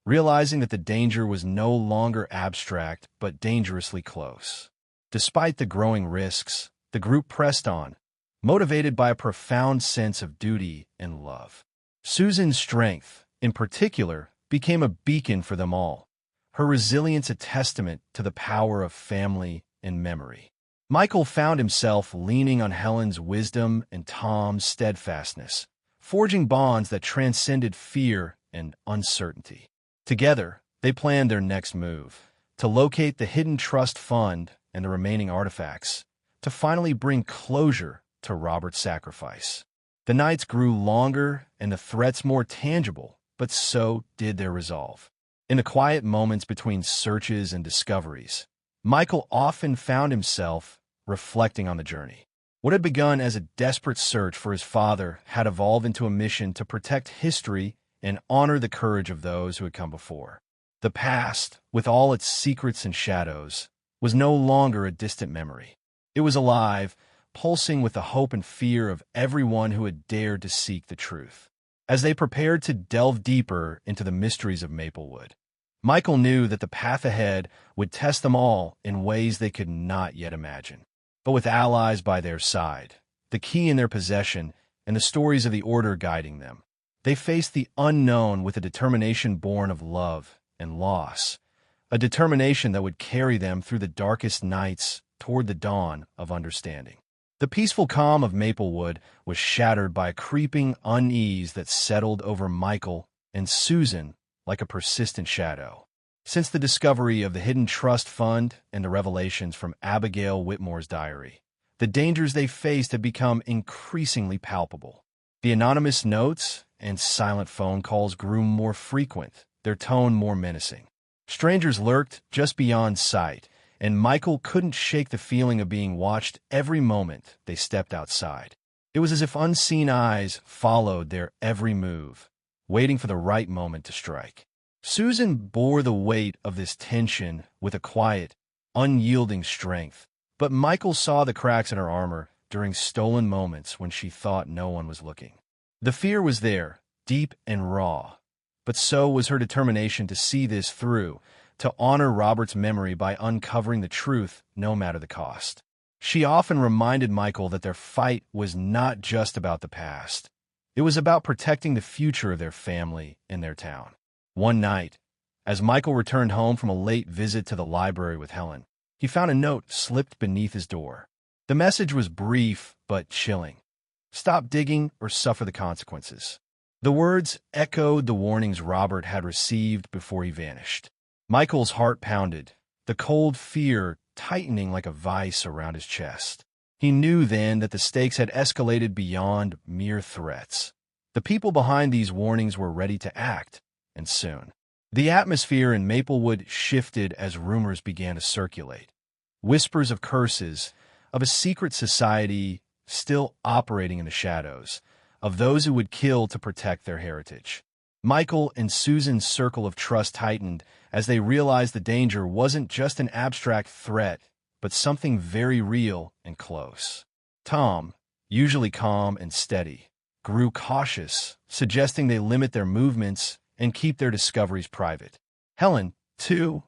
Speaker 1: realizing that the danger was no longer abstract but dangerously close. Despite the growing risks, the group pressed on, motivated by a profound sense of duty and love. Susan's strength, in particular, became a beacon for them all, her resilience a testament to the power of family and memory. Michael found himself leaning on Helen's wisdom and Tom's steadfastness, forging bonds that transcended fear and uncertainty. Together, they planned their next move, to locate the hidden trust fund and the remaining artifacts, to finally bring closure to Robert's sacrifice. The nights grew longer and the threats more tangible, but so did their resolve. In the quiet moments between searches and discoveries, Michael often found himself reflecting on the journey. What had begun as a desperate search for his father had evolved into a mission to protect history and honor the courage of those who had come before. The past, with all its secrets and shadows, was no longer a distant memory. It was alive, pulsing with the hope and fear of everyone who had dared to seek the truth. As they prepared to delve deeper into the mysteries of Maplewood, Michael knew that the path ahead would test them all in ways they could not yet imagine. But with allies by their side, the key in their possession, and the stories of the Order guiding them, they faced the unknown with a determination born of love and loss, a determination that would carry them through the darkest nights toward the dawn of understanding. The peaceful calm of Maplewood was shattered by a creeping unease that settled over Michael and Susan like a persistent shadow. Since the discovery of the hidden trust fund and the revelations from Abigail Whitmore's diary, the dangers they faced had become increasingly palpable. The anonymous notes and silent phone calls grew more frequent, their tone more menacing. Strangers lurked just beyond sight, and Michael couldn't shake the feeling of being watched every moment they stepped outside. It was as if unseen eyes followed their every move, waiting for the right moment to strike. Susan bore the weight of this tension with a quiet, unyielding strength, but Michael saw the cracks in her armor during stolen moments when she thought no one was looking. The fear was there, deep and raw, but so was her determination to see this through, to honor Robert's memory by uncovering the truth no matter the cost. She often reminded Michael that their fight was not just about the past. It was about protecting the future of their family and their town. One night, as Michael returned home from a late visit to the library with Helen, he found a note slipped beneath his door. The message was brief but chilling. Stop digging or suffer the consequences. The words echoed the warnings Robert had received before he vanished. Michael's heart pounded, the cold fear tightening like a vice around his chest. He knew then that the stakes had escalated beyond mere threats. The people behind these warnings were ready to act, and soon. The atmosphere in Maplewood shifted as rumors began to circulate. Whispers of curses, of a secret society still operating in the shadows, of those who would kill to protect their heritage. Michael and Susan's circle of trust tightened as they realized the danger wasn't just an abstract threat, but something very real and close. Tom, usually calm and steady, grew cautious, suggesting they limit their movements and keep their discoveries private. Helen, too,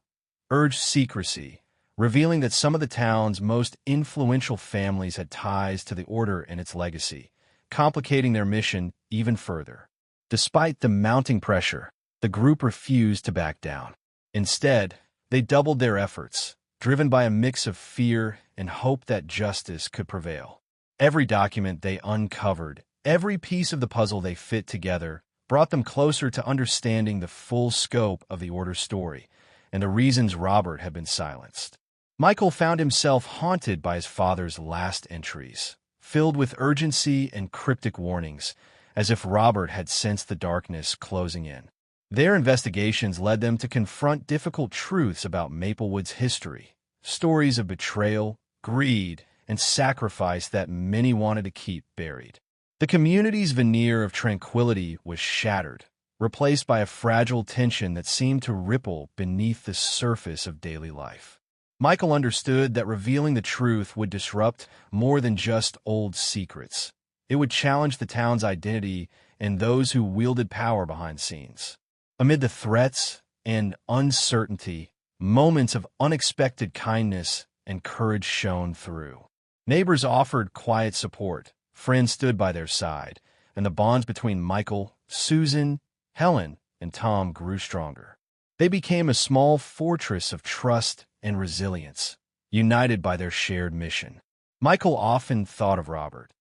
Speaker 1: urged secrecy, revealing that some of the town's most influential families had ties to the Order and its legacy, complicating their mission even further. Despite the mounting pressure, the group refused to back down. Instead, they doubled their efforts, driven by a mix of fear and hope that justice could prevail. Every document they uncovered, every piece of the puzzle they fit together, brought them closer to understanding the full scope of the Order's story and the reasons Robert had been silenced. Michael found himself haunted by his father's last entries, filled with urgency and cryptic warnings, as if Robert had sensed the darkness closing in. Their investigations led them to confront difficult truths about Maplewood's history, stories of betrayal, greed, and sacrifice that many wanted to keep buried. The community's veneer of tranquility was shattered, replaced by a fragile tension that seemed to ripple beneath the surface of daily life. Michael understood that revealing the truth would disrupt more than just old secrets. It would challenge the town's identity and those who wielded power behind the scenes. Amid the threats and uncertainty, moments of unexpected kindness and courage shone through. Neighbors offered quiet support, friends stood by their side, and the bonds between Michael, Susan, Helen, and Tom grew stronger. They became a small fortress of trust and resilience, united by their shared mission. Michael often thought of Robert,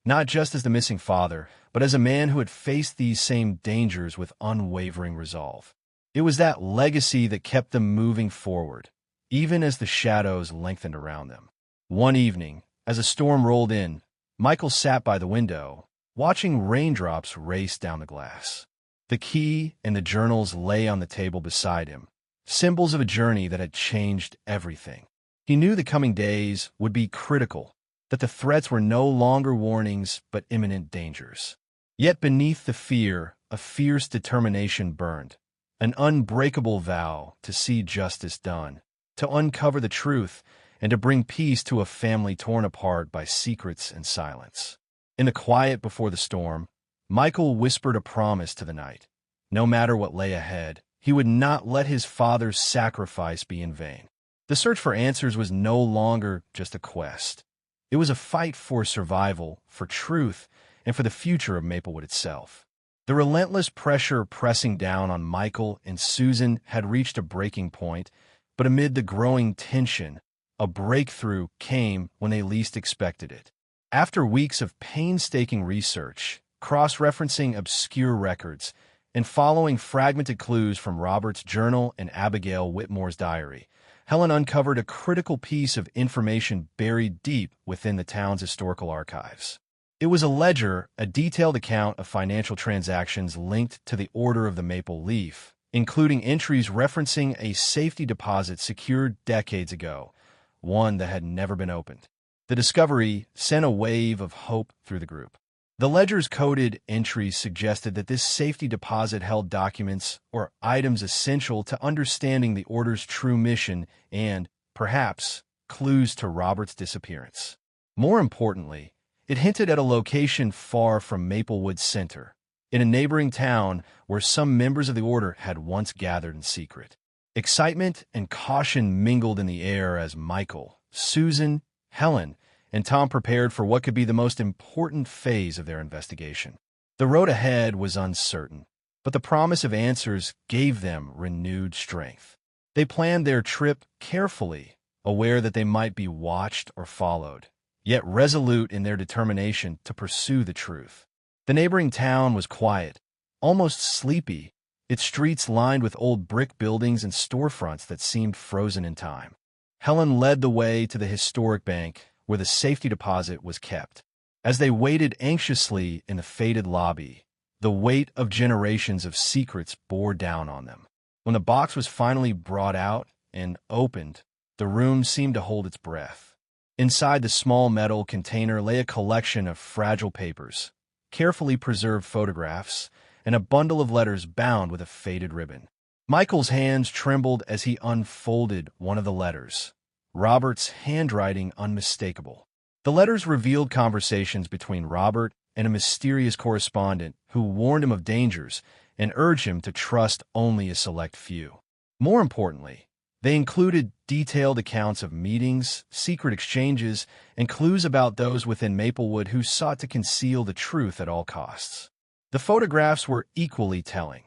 Speaker 1: not just as the missing father, but as a man who had faced these same dangers with unwavering resolve. It was that legacy that kept them moving forward, even as the shadows lengthened around them. One evening, as a storm rolled in, Michael sat by the window, watching raindrops race down the glass. The key and the journals lay on the table beside him, symbols of a journey that had changed everything. He knew the coming days would be critical, that the threats were no longer warnings but imminent dangers. Yet beneath the fear, a fierce determination burned, an unbreakable vow to see justice done, to uncover the truth, and to bring peace to a family torn apart by secrets and silence. In the quiet before the storm, Michael whispered a promise to the night. No matter what lay ahead, he would not let his father's sacrifice be in vain. The search for answers was no longer just a quest. It was a fight for survival, for truth, and for the future of Maplewood itself. The relentless pressure pressing down on Michael and Susan had reached a breaking point, but amid the growing tension, a breakthrough came when they least expected it. After weeks of painstaking research, cross-referencing obscure records, and following fragmented clues from Robert's journal and Abigail Whitmore's diary, Helen uncovered a critical piece of information buried deep within the town's historical archives. It was a ledger, a detailed account of financial transactions linked to the Order of the Maple Leaf, including entries referencing a safety deposit secured decades ago, one that had never been opened. The discovery sent a wave of hope through the group. The ledger's coded entries suggested that this safety deposit held documents or items essential to understanding the Order's true mission and, perhaps, clues to Robert's disappearance. More importantly, it hinted at a location far from Maplewood's center, in a neighboring town where some members of the Order had once gathered in secret. Excitement and caution mingled in the air as Michael, Susan, Helen, and Tom prepared for what could be the most important phase of their investigation. The road ahead was uncertain, but the promise of answers gave them renewed strength. They planned their trip carefully, aware that they might be watched or followed, yet resolute in their determination to pursue the truth. The neighboring town was quiet, almost sleepy, its streets lined with old brick buildings and storefronts that seemed frozen in time. Helen led the way to the historic bank, where the safety deposit was kept. As they waited anxiously in the faded lobby, the weight of generations of secrets bore down on them. When the box was finally brought out and opened, the room seemed to hold its breath. Inside the small metal container lay a collection of fragile papers, carefully preserved photographs, and a bundle of letters bound with a faded ribbon. Michael's hands trembled as he unfolded one of the letters, Robert's handwriting unmistakable. The letters revealed conversations between Robert and a mysterious correspondent who warned him of dangers and urged him to trust only a select few. More importantly, they included detailed accounts of meetings, secret exchanges, and clues about those within Maplewood who sought to conceal the truth at all costs. The photographs were equally telling.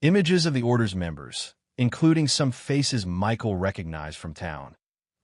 Speaker 1: Images of the Order's members, including some faces Michael recognized from town.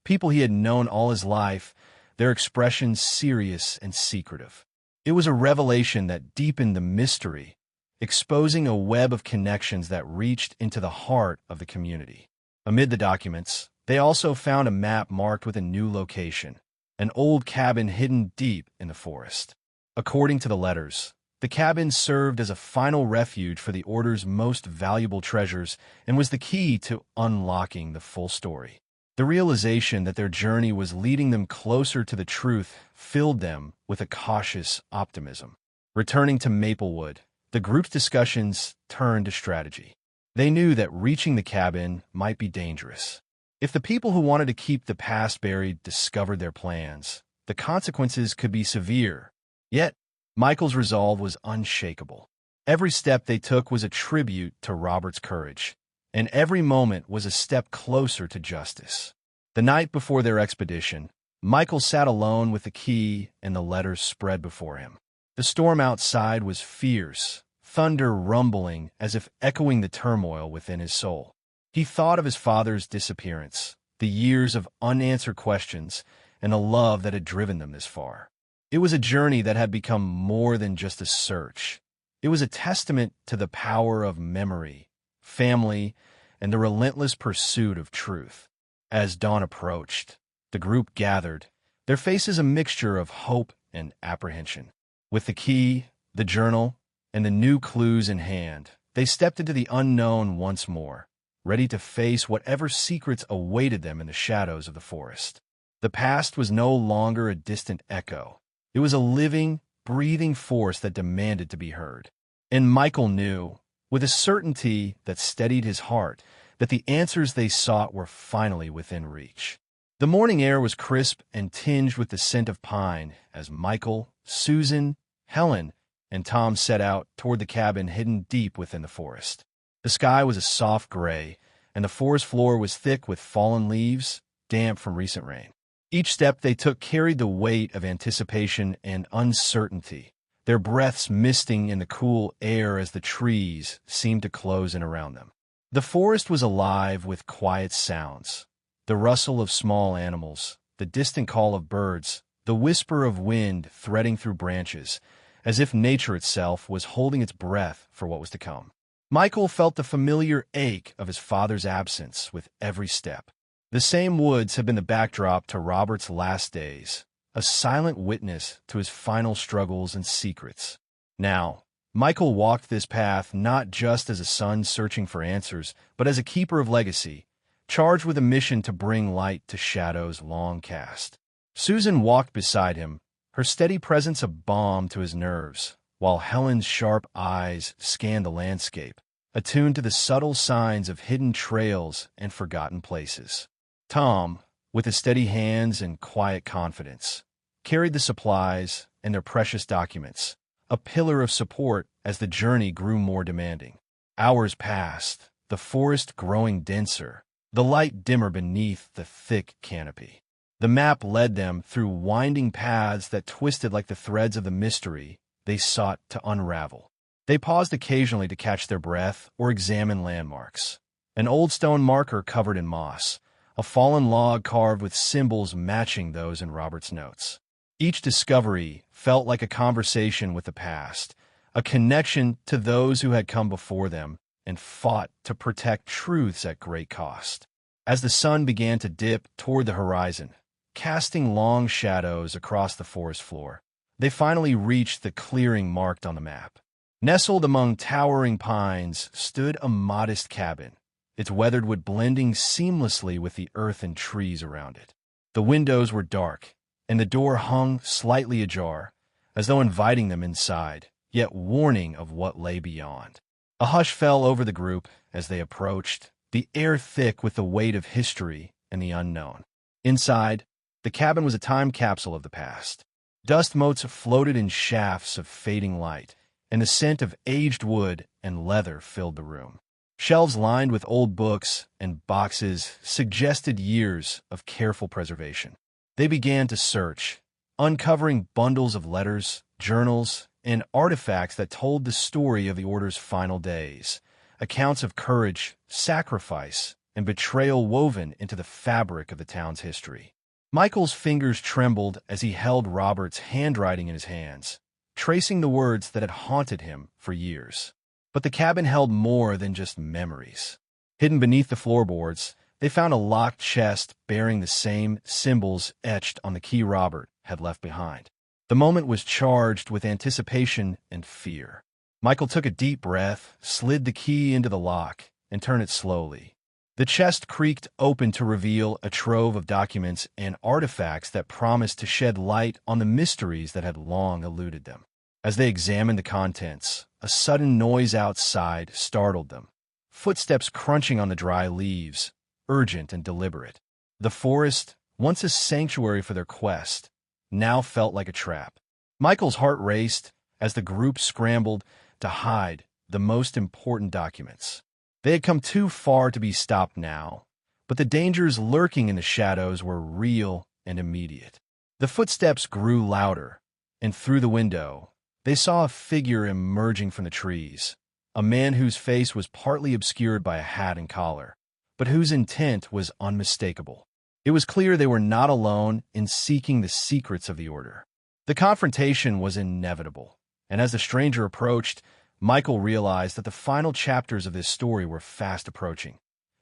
Speaker 1: People he had known all his life, their expressions serious and secretive. It was a revelation that deepened the mystery, exposing a web of connections that reached into the heart of the community. Amid the documents, they also found a map marked with a new location, an old cabin hidden deep in the forest. According to the letters, the cabin served as a final refuge for the Order's most valuable treasures and was the key to unlocking the full story. The realization that their journey was leading them closer to the truth filled them with a cautious optimism. Returning to Maplewood, the group's discussions turned to strategy. They knew that reaching the cabin might be dangerous. If the people who wanted to keep the past buried discovered their plans, the consequences could be severe. Yet, Michael's resolve was unshakable. Every step they took was a tribute to Robert's courage, and every moment was a step closer to justice. The night before their expedition, Michael sat alone with the key and the letters spread before him. The storm outside was fierce, thunder rumbling as if echoing the turmoil within his soul. He thought of his father's disappearance, the years of unanswered questions, and the love that had driven them this far. It was a journey that had become more than just a search. It was a testament to the power of memory, family, and the relentless pursuit of truth. As dawn approached, the group gathered, their faces a mixture of hope and apprehension. With the key, the journal, and the new clues in hand, they stepped into the unknown once more, ready to face whatever secrets awaited them in the shadows of the forest. The past was no longer a distant echo. It was a living, breathing force that demanded to be heard. And Michael knew, with a certainty that steadied his heart, that the answers they sought were finally within reach. The morning air was crisp and tinged with the scent of pine as Michael, Susan, Helen, and Tom set out toward the cabin hidden deep within the forest. The sky was a soft gray, and the forest floor was thick with fallen leaves, damp from recent rain. Each step they took carried the weight of anticipation and uncertainty, their breaths misting in the cool air as the trees seemed to close in around them. The forest was alive with quiet sounds, the rustle of small animals, the distant call of birds, the whisper of wind threading through branches, as if nature itself was holding its breath for what was to come. Michael felt the familiar ache of his father's absence with every step. The same woods had been the backdrop to Robert's last days, a silent witness to his final struggles and secrets. Now, Michael walked this path not just as a son searching for answers, but as a keeper of legacy, charged with a mission to bring light to shadows long cast. Susan walked beside him, her steady presence a balm to his nerves, while Helen's sharp eyes scanned the landscape, attuned to the subtle signs of hidden trails and forgotten places. Tom, with his steady hands and quiet confidence, carried the supplies and their precious documents, a pillar of support as the journey grew more demanding. Hours passed, the forest growing denser, the light dimmer beneath the thick canopy. The map led them through winding paths that twisted like the threads of the mystery they sought to unravel. They paused occasionally to catch their breath or examine landmarks. An old stone marker covered in moss, a fallen log carved with symbols matching those in Robert's notes. Each discovery felt like a conversation with the past, a connection to those who had come before them and fought to protect truths at great cost. As the sun began to dip toward the horizon, casting long shadows across the forest floor, they finally reached the clearing marked on the map. Nestled among towering pines stood a modest cabin, its weathered wood blending seamlessly with the earth and trees around it. The windows were dark, and the door hung slightly ajar, as though inviting them inside, yet warning of what lay beyond. A hush fell over the group as they approached, the air thick with the weight of history and the unknown. Inside, the cabin was a time capsule of the past. Dust motes floated in shafts of fading light, and the scent of aged wood and leather filled the room. Shelves lined with old books and boxes suggested years of careful preservation. They began to search, uncovering bundles of letters, journals, and artifacts that told the story of the Order's final days, accounts of courage, sacrifice, and betrayal woven into the fabric of the town's history. Michael's fingers trembled as he held Robert's handwriting in his hands, tracing the words that had haunted him for years. But the cabin held more than just memories. Hidden beneath the floorboards, they found a locked chest bearing the same symbols etched on the key Robert had left behind. The moment was charged with anticipation and fear. Michael took a deep breath, slid the key into the lock, and turned it slowly. The chest creaked open to reveal a trove of documents and artifacts that promised to shed light on the mysteries that had long eluded them. As they examined the contents, a sudden noise outside startled them. Footsteps crunching on the dry leaves, urgent and deliberate. The forest, once a sanctuary for their quest, now felt like a trap. Michael's heart raced as the group scrambled to hide the most important documents. They had come too far to be stopped now, but the dangers lurking in the shadows were real and immediate. The footsteps grew louder, and through the window, they saw a figure emerging from the trees, a man whose face was partly obscured by a hat and collar, but whose intent was unmistakable. It was clear they were not alone in seeking the secrets of the order. The confrontation was inevitable, and as the stranger approached, Michael realized that the final chapters of this story were fast approaching.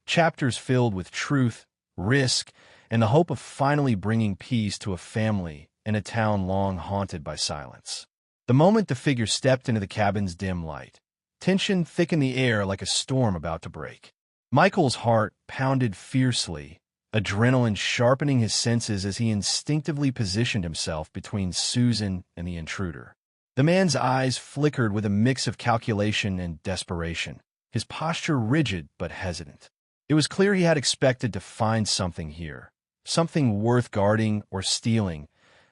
Speaker 1: Chapters filled with truth, risk, and the hope of finally bringing peace to a family in a town long haunted by silence. The moment the figure stepped into the cabin's dim light, tension thickened the air like a storm about to break. Michael's heart pounded fiercely, adrenaline sharpening his senses as he instinctively positioned himself between Susan and the intruder. The man's eyes flickered with a mix of calculation and desperation, his posture rigid but hesitant. It was clear he had expected to find something here, something worth guarding or stealing,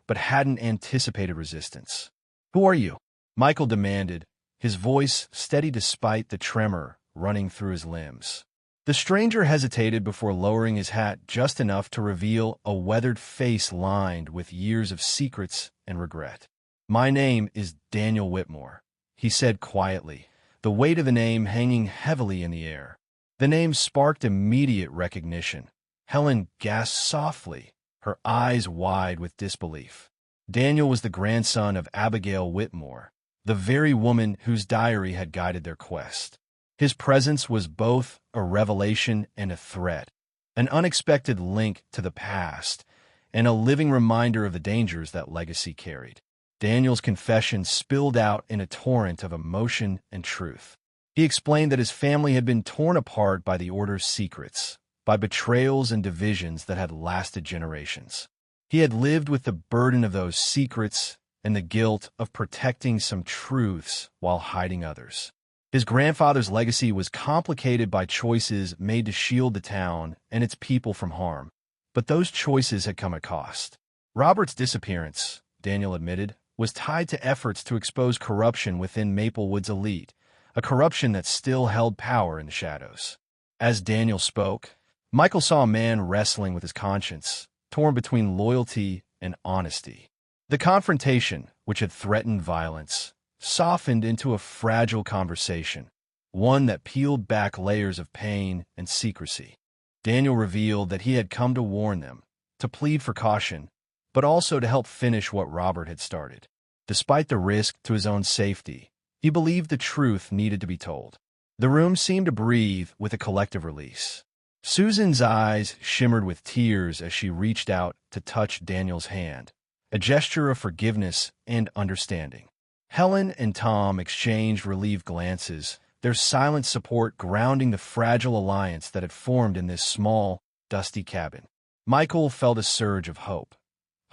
Speaker 1: but hadn't anticipated resistance. "Who are you?" Michael demanded, his voice steady despite the tremor running through his limbs. The stranger hesitated before lowering his hat just enough to reveal a weathered face lined with years of secrets and regret. "My name is Daniel Whitmore," he said quietly, the weight of the name hanging heavily in the air. The name sparked immediate recognition. Helen gasped softly, her eyes wide with disbelief. Daniel was the grandson of Abigail Whitmore, the very woman whose diary had guided their quest. His presence was both a revelation and a threat, an unexpected link to the past, and a living reminder of the dangers that legacy carried. Daniel's confession spilled out in a torrent of emotion and truth. He explained that his family had been torn apart by the Order's secrets, by betrayals and divisions that had lasted generations. He had lived with the burden of those secrets and the guilt of protecting some truths while hiding others. His grandfather's legacy was complicated by choices made to shield the town and its people from harm, but those choices had come at cost. Robert's disappearance, Daniel admitted, was tied to efforts to expose corruption within Maplewood's elite, a corruption that still held power in the shadows. As Daniel spoke, Michael saw a man wrestling with his conscience, torn between loyalty and honesty. The confrontation, which had threatened violence, softened into a fragile conversation, one that peeled back layers of pain and secrecy. Daniel revealed that he had come to warn them, to plead for caution, but also to help finish what Robert had started. Despite the risk to his own safety, he believed the truth needed to be told. The room seemed to breathe with a collective release. Susan's eyes shimmered with tears as she reached out to touch Daniel's hand, a gesture of forgiveness and understanding. Helen and Tom exchanged relieved glances, their silent support grounding the fragile alliance that had formed in this small, dusty cabin. Michael felt a surge of hope.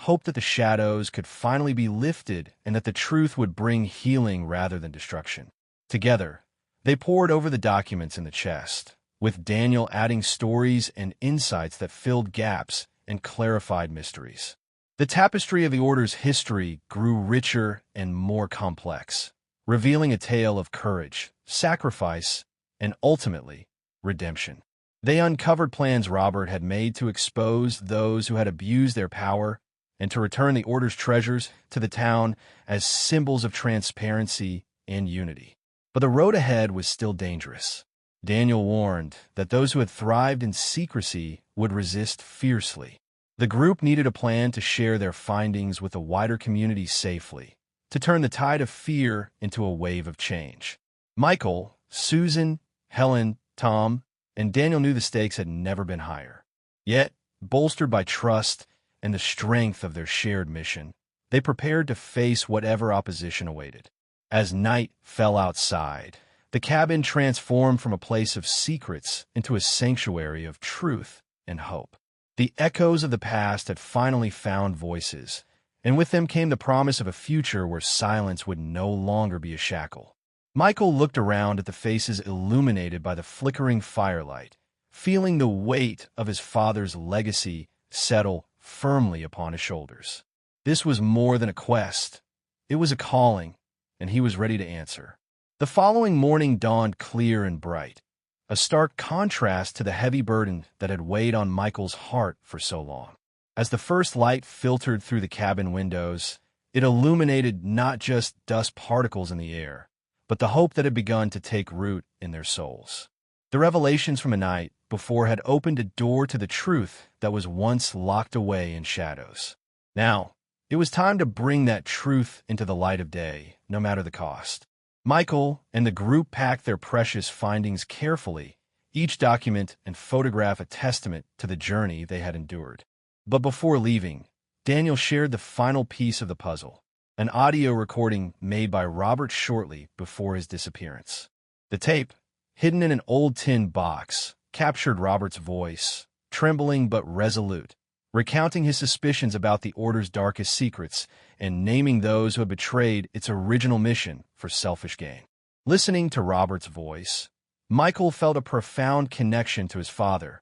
Speaker 1: Hope that the shadows could finally be lifted and that the truth would bring healing rather than destruction. Together, they pored over the documents in the chest, with Daniel adding stories and insights that filled gaps and clarified mysteries. The tapestry of the Order's history grew richer and more complex, revealing a tale of courage, sacrifice, and ultimately, redemption. They uncovered plans Robert had made to expose those who had abused their power and to return the Order's treasures to the town as symbols of transparency and unity. But the road ahead was still dangerous. Daniel warned that those who had thrived in secrecy would resist fiercely. The group needed a plan to share their findings with the wider community safely, to turn the tide of fear into a wave of change. Michael, Susan, Helen, Tom, and Daniel knew the stakes had never been higher. Yet, bolstered by trust and the strength of their shared mission, they prepared to face whatever opposition awaited. As night fell outside, the cabin transformed from a place of secrets into a sanctuary of truth and hope. The echoes of the past had finally found voices, and with them came the promise of a future where silence would no longer be a shackle. Michael looked around at the faces illuminated by the flickering firelight, feeling the weight of his father's legacy settle firmly upon his shoulders. This was more than a quest. It was a calling, and he was ready to answer. The following morning dawned clear and bright, a stark contrast to the heavy burden that had weighed on Michael's heart for so long. As the first light filtered through the cabin windows, it illuminated not just dust particles in the air, but the hope that had begun to take root in their souls. The revelations from a night before had opened a door to the truth that was once locked away in shadows. Now, it was time to bring that truth into the light of day, no matter the cost. Michael and the group packed their precious findings carefully, each document and photograph a testament to the journey they had endured. But before leaving, Daniel shared the final piece of the puzzle, an audio recording made by Robert shortly before his disappearance. The tape, hidden in an old tin box, captured Robert's voice, trembling but resolute, recounting his suspicions about the Order's darkest secrets and naming those who had betrayed its original mission for selfish gain. Listening to Robert's voice, Michael felt a profound connection to his father,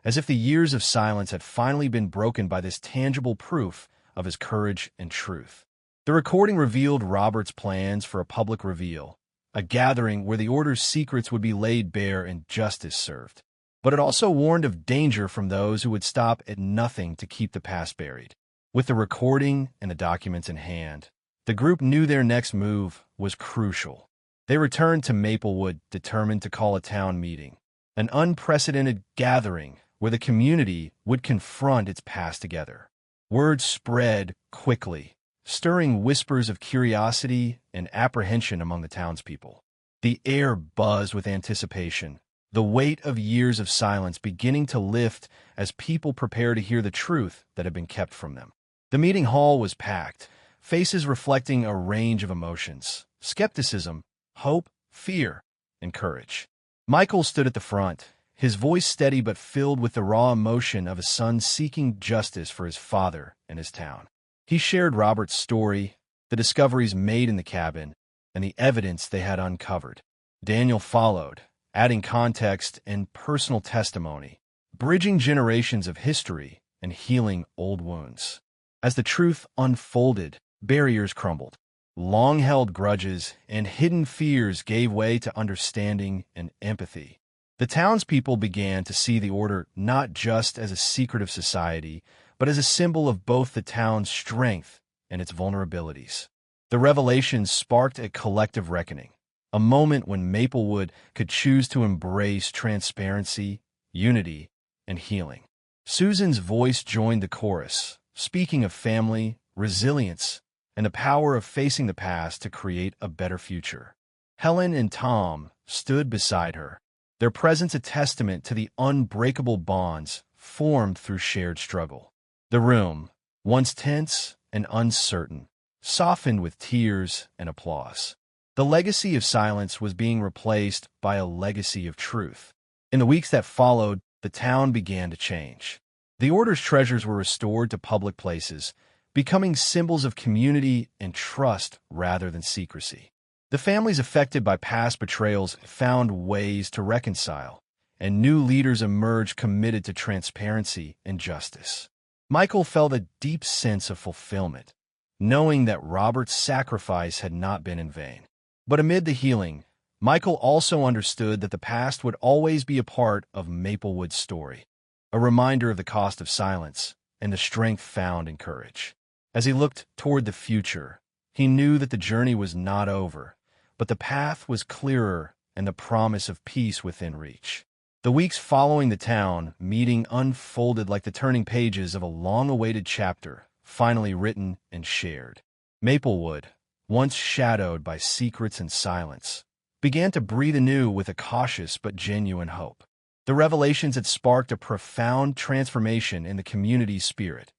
Speaker 1: as if the years of silence had finally been broken by this tangible proof of his courage and truth. The recording revealed Robert's plans for a public reveal, a gathering where the Order's secrets would be laid bare and justice served. But it also warned of danger from those who would stop at nothing to keep the past buried. With the recording and the documents in hand, the group knew their next move was crucial. They returned to Maplewood determined to call a town meeting, an unprecedented gathering where the community would confront its past together. Word spread quickly, stirring whispers of curiosity and apprehension among the townspeople. The air buzzed with anticipation, the weight of years of silence beginning to lift as people prepare to hear the truth that had been kept from them. The meeting hall was packed, faces reflecting a range of emotions: skepticism, hope, fear, and courage. Michael stood at the front, his voice steady but filled with the raw emotion of a son seeking justice for his father and his town. He shared Robert's story, the discoveries made in the cabin, and the evidence they had uncovered. Daniel followed, adding context and personal testimony, bridging generations of history and healing old wounds. As the truth unfolded, barriers crumbled. Long-held grudges and hidden fears gave way to understanding and empathy. The townspeople began to see the Order not just as a secretive society, but as a symbol of both the town's strength and its vulnerabilities. The revelations sparked a collective reckoning, a moment when Maplewood could choose to embrace transparency, unity, and healing. Susan's voice joined the chorus, speaking of family, resilience, and the power of facing the past to create a better future. Helen and Tom stood beside her, their presence a testament to the unbreakable bonds formed through shared struggle. The room, once tense and uncertain, softened with tears and applause. The legacy of silence was being replaced by a legacy of truth. In the weeks that followed, the town began to change. The Order's treasures were restored to public places, becoming symbols of community and trust rather than secrecy. The families affected by past betrayals found ways to reconcile, and new leaders emerged committed to transparency and justice. Michael felt a deep sense of fulfillment, knowing that Robert's sacrifice had not been in vain. But amid the healing, Michael also understood that the past would always be a part of Maplewood's story, a reminder of the cost of silence and the strength found in courage. As he looked toward the future, he knew that the journey was not over, but the path was clearer and the promise of peace within reach. The weeks following the town meeting unfolded like the turning pages of a long-awaited chapter, finally written and shared. Maplewood, once shadowed by secrets and silence, began to breathe anew with a cautious but genuine hope. The revelations had sparked a profound transformation in the community's spirit,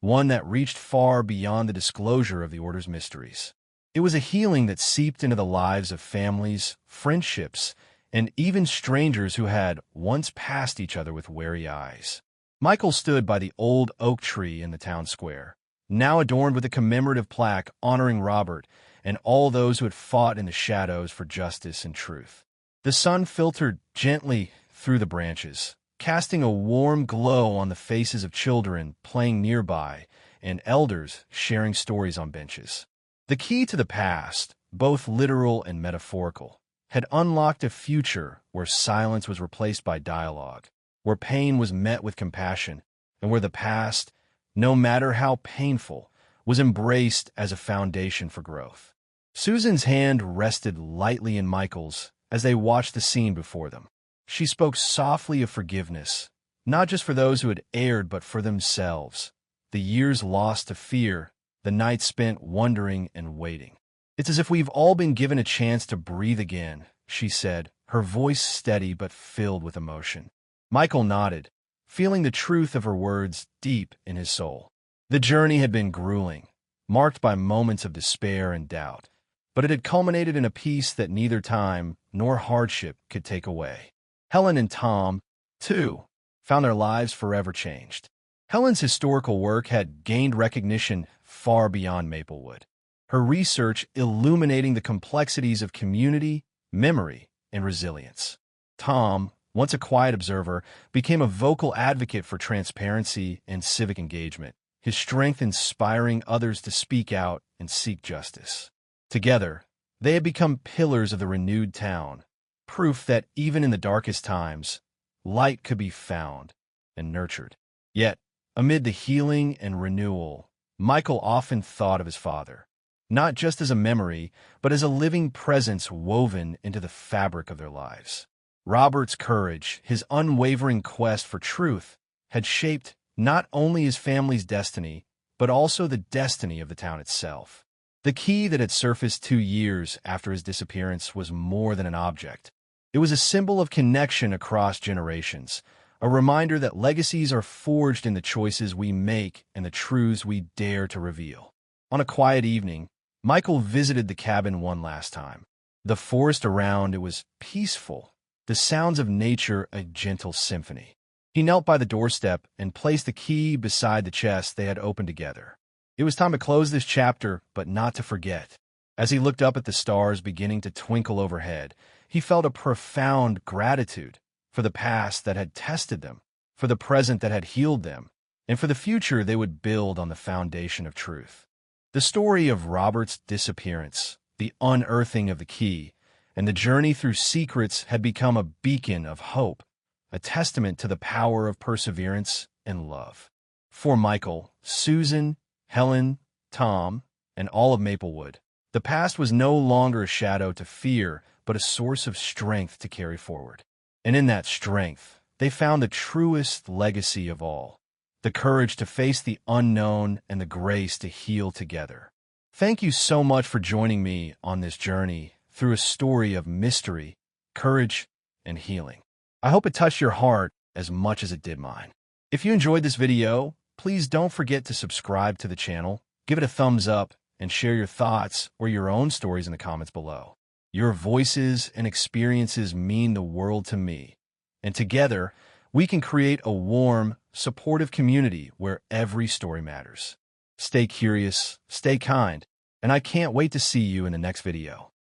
Speaker 1: one that reached far beyond the disclosure of the Order's mysteries. It was a healing that seeped into the lives of families, friendships, and even strangers who had once passed each other with wary eyes. Michael stood by the old oak tree in the town square, now adorned with a commemorative plaque honoring Robert and all those who had fought in the shadows for justice and truth. The sun filtered gently through the branches, casting a warm glow on the faces of children playing nearby and elders sharing stories on benches. The key to the past, both literal and metaphorical, had unlocked a future where silence was replaced by dialogue, where pain was met with compassion, and where the past, no matter how painful, was embraced as a foundation for growth. Susan's hand rested lightly in Michael's as they watched the scene before them. She spoke softly of forgiveness, not just for those who had erred, but for themselves. The years lost to fear, the nights spent wondering and waiting. "It's as if we've all been given a chance to breathe again," she said, her voice steady but filled with emotion. Michael nodded, feeling the truth of her words deep in his soul. The journey had been grueling, marked by moments of despair and doubt, but it had culminated in a peace that neither time nor hardship could take away. Helen and Tom, too, found their lives forever changed. Helen's historical work had gained recognition far beyond Maplewood, her research illuminating the complexities of community, memory, and resilience. Tom, once a quiet observer, became a vocal advocate for transparency and civic engagement, his strength inspiring others to speak out and seek justice. Together, they had become pillars of the renewed town, proof that even in the darkest times, light could be found and nurtured. Yet, amid the healing and renewal, Michael often thought of his father, not just as a memory, but as a living presence woven into the fabric of their lives. Robert's courage, his unwavering quest for truth, had shaped not only his family's destiny, but also the destiny of the town itself. The key that had surfaced 2 years after his disappearance was more than an object. It was a symbol of connection across generations, a reminder that legacies are forged in the choices we make and the truths we dare to reveal. On a quiet evening, Michael visited the cabin one last time. The forest around it was peaceful, the sounds of nature a gentle symphony. He knelt by the doorstep and placed the key beside the chest they had opened together. It was time to close this chapter, but not to forget. As he looked up at the stars beginning to twinkle overhead, he felt a profound gratitude for the past that had tested them, for the present that had healed them, and for the future they would build on the foundation of truth. The story of Robert's disappearance, the unearthing of the key, and the journey through secrets had become a beacon of hope, a testament to the power of perseverance and love. For Michael, Susan, Helen, Tom, and all of Maplewood, the past was no longer a shadow to fear, but a source of strength to carry forward. And in that strength, they found the truest legacy of all, the courage to face the unknown and the grace to heal together. Thank you so much for joining me on this journey through a story of mystery, courage, and healing. I hope it touched your heart as much as it did mine. If you enjoyed this video, please don't forget to subscribe to the channel, give it a thumbs up, and share your thoughts or your own stories in the comments below. Your voices and experiences mean the world to me, and together, we can create a warm, supportive community where every story matters. Stay curious, stay kind, and I can't wait to see you in the next video.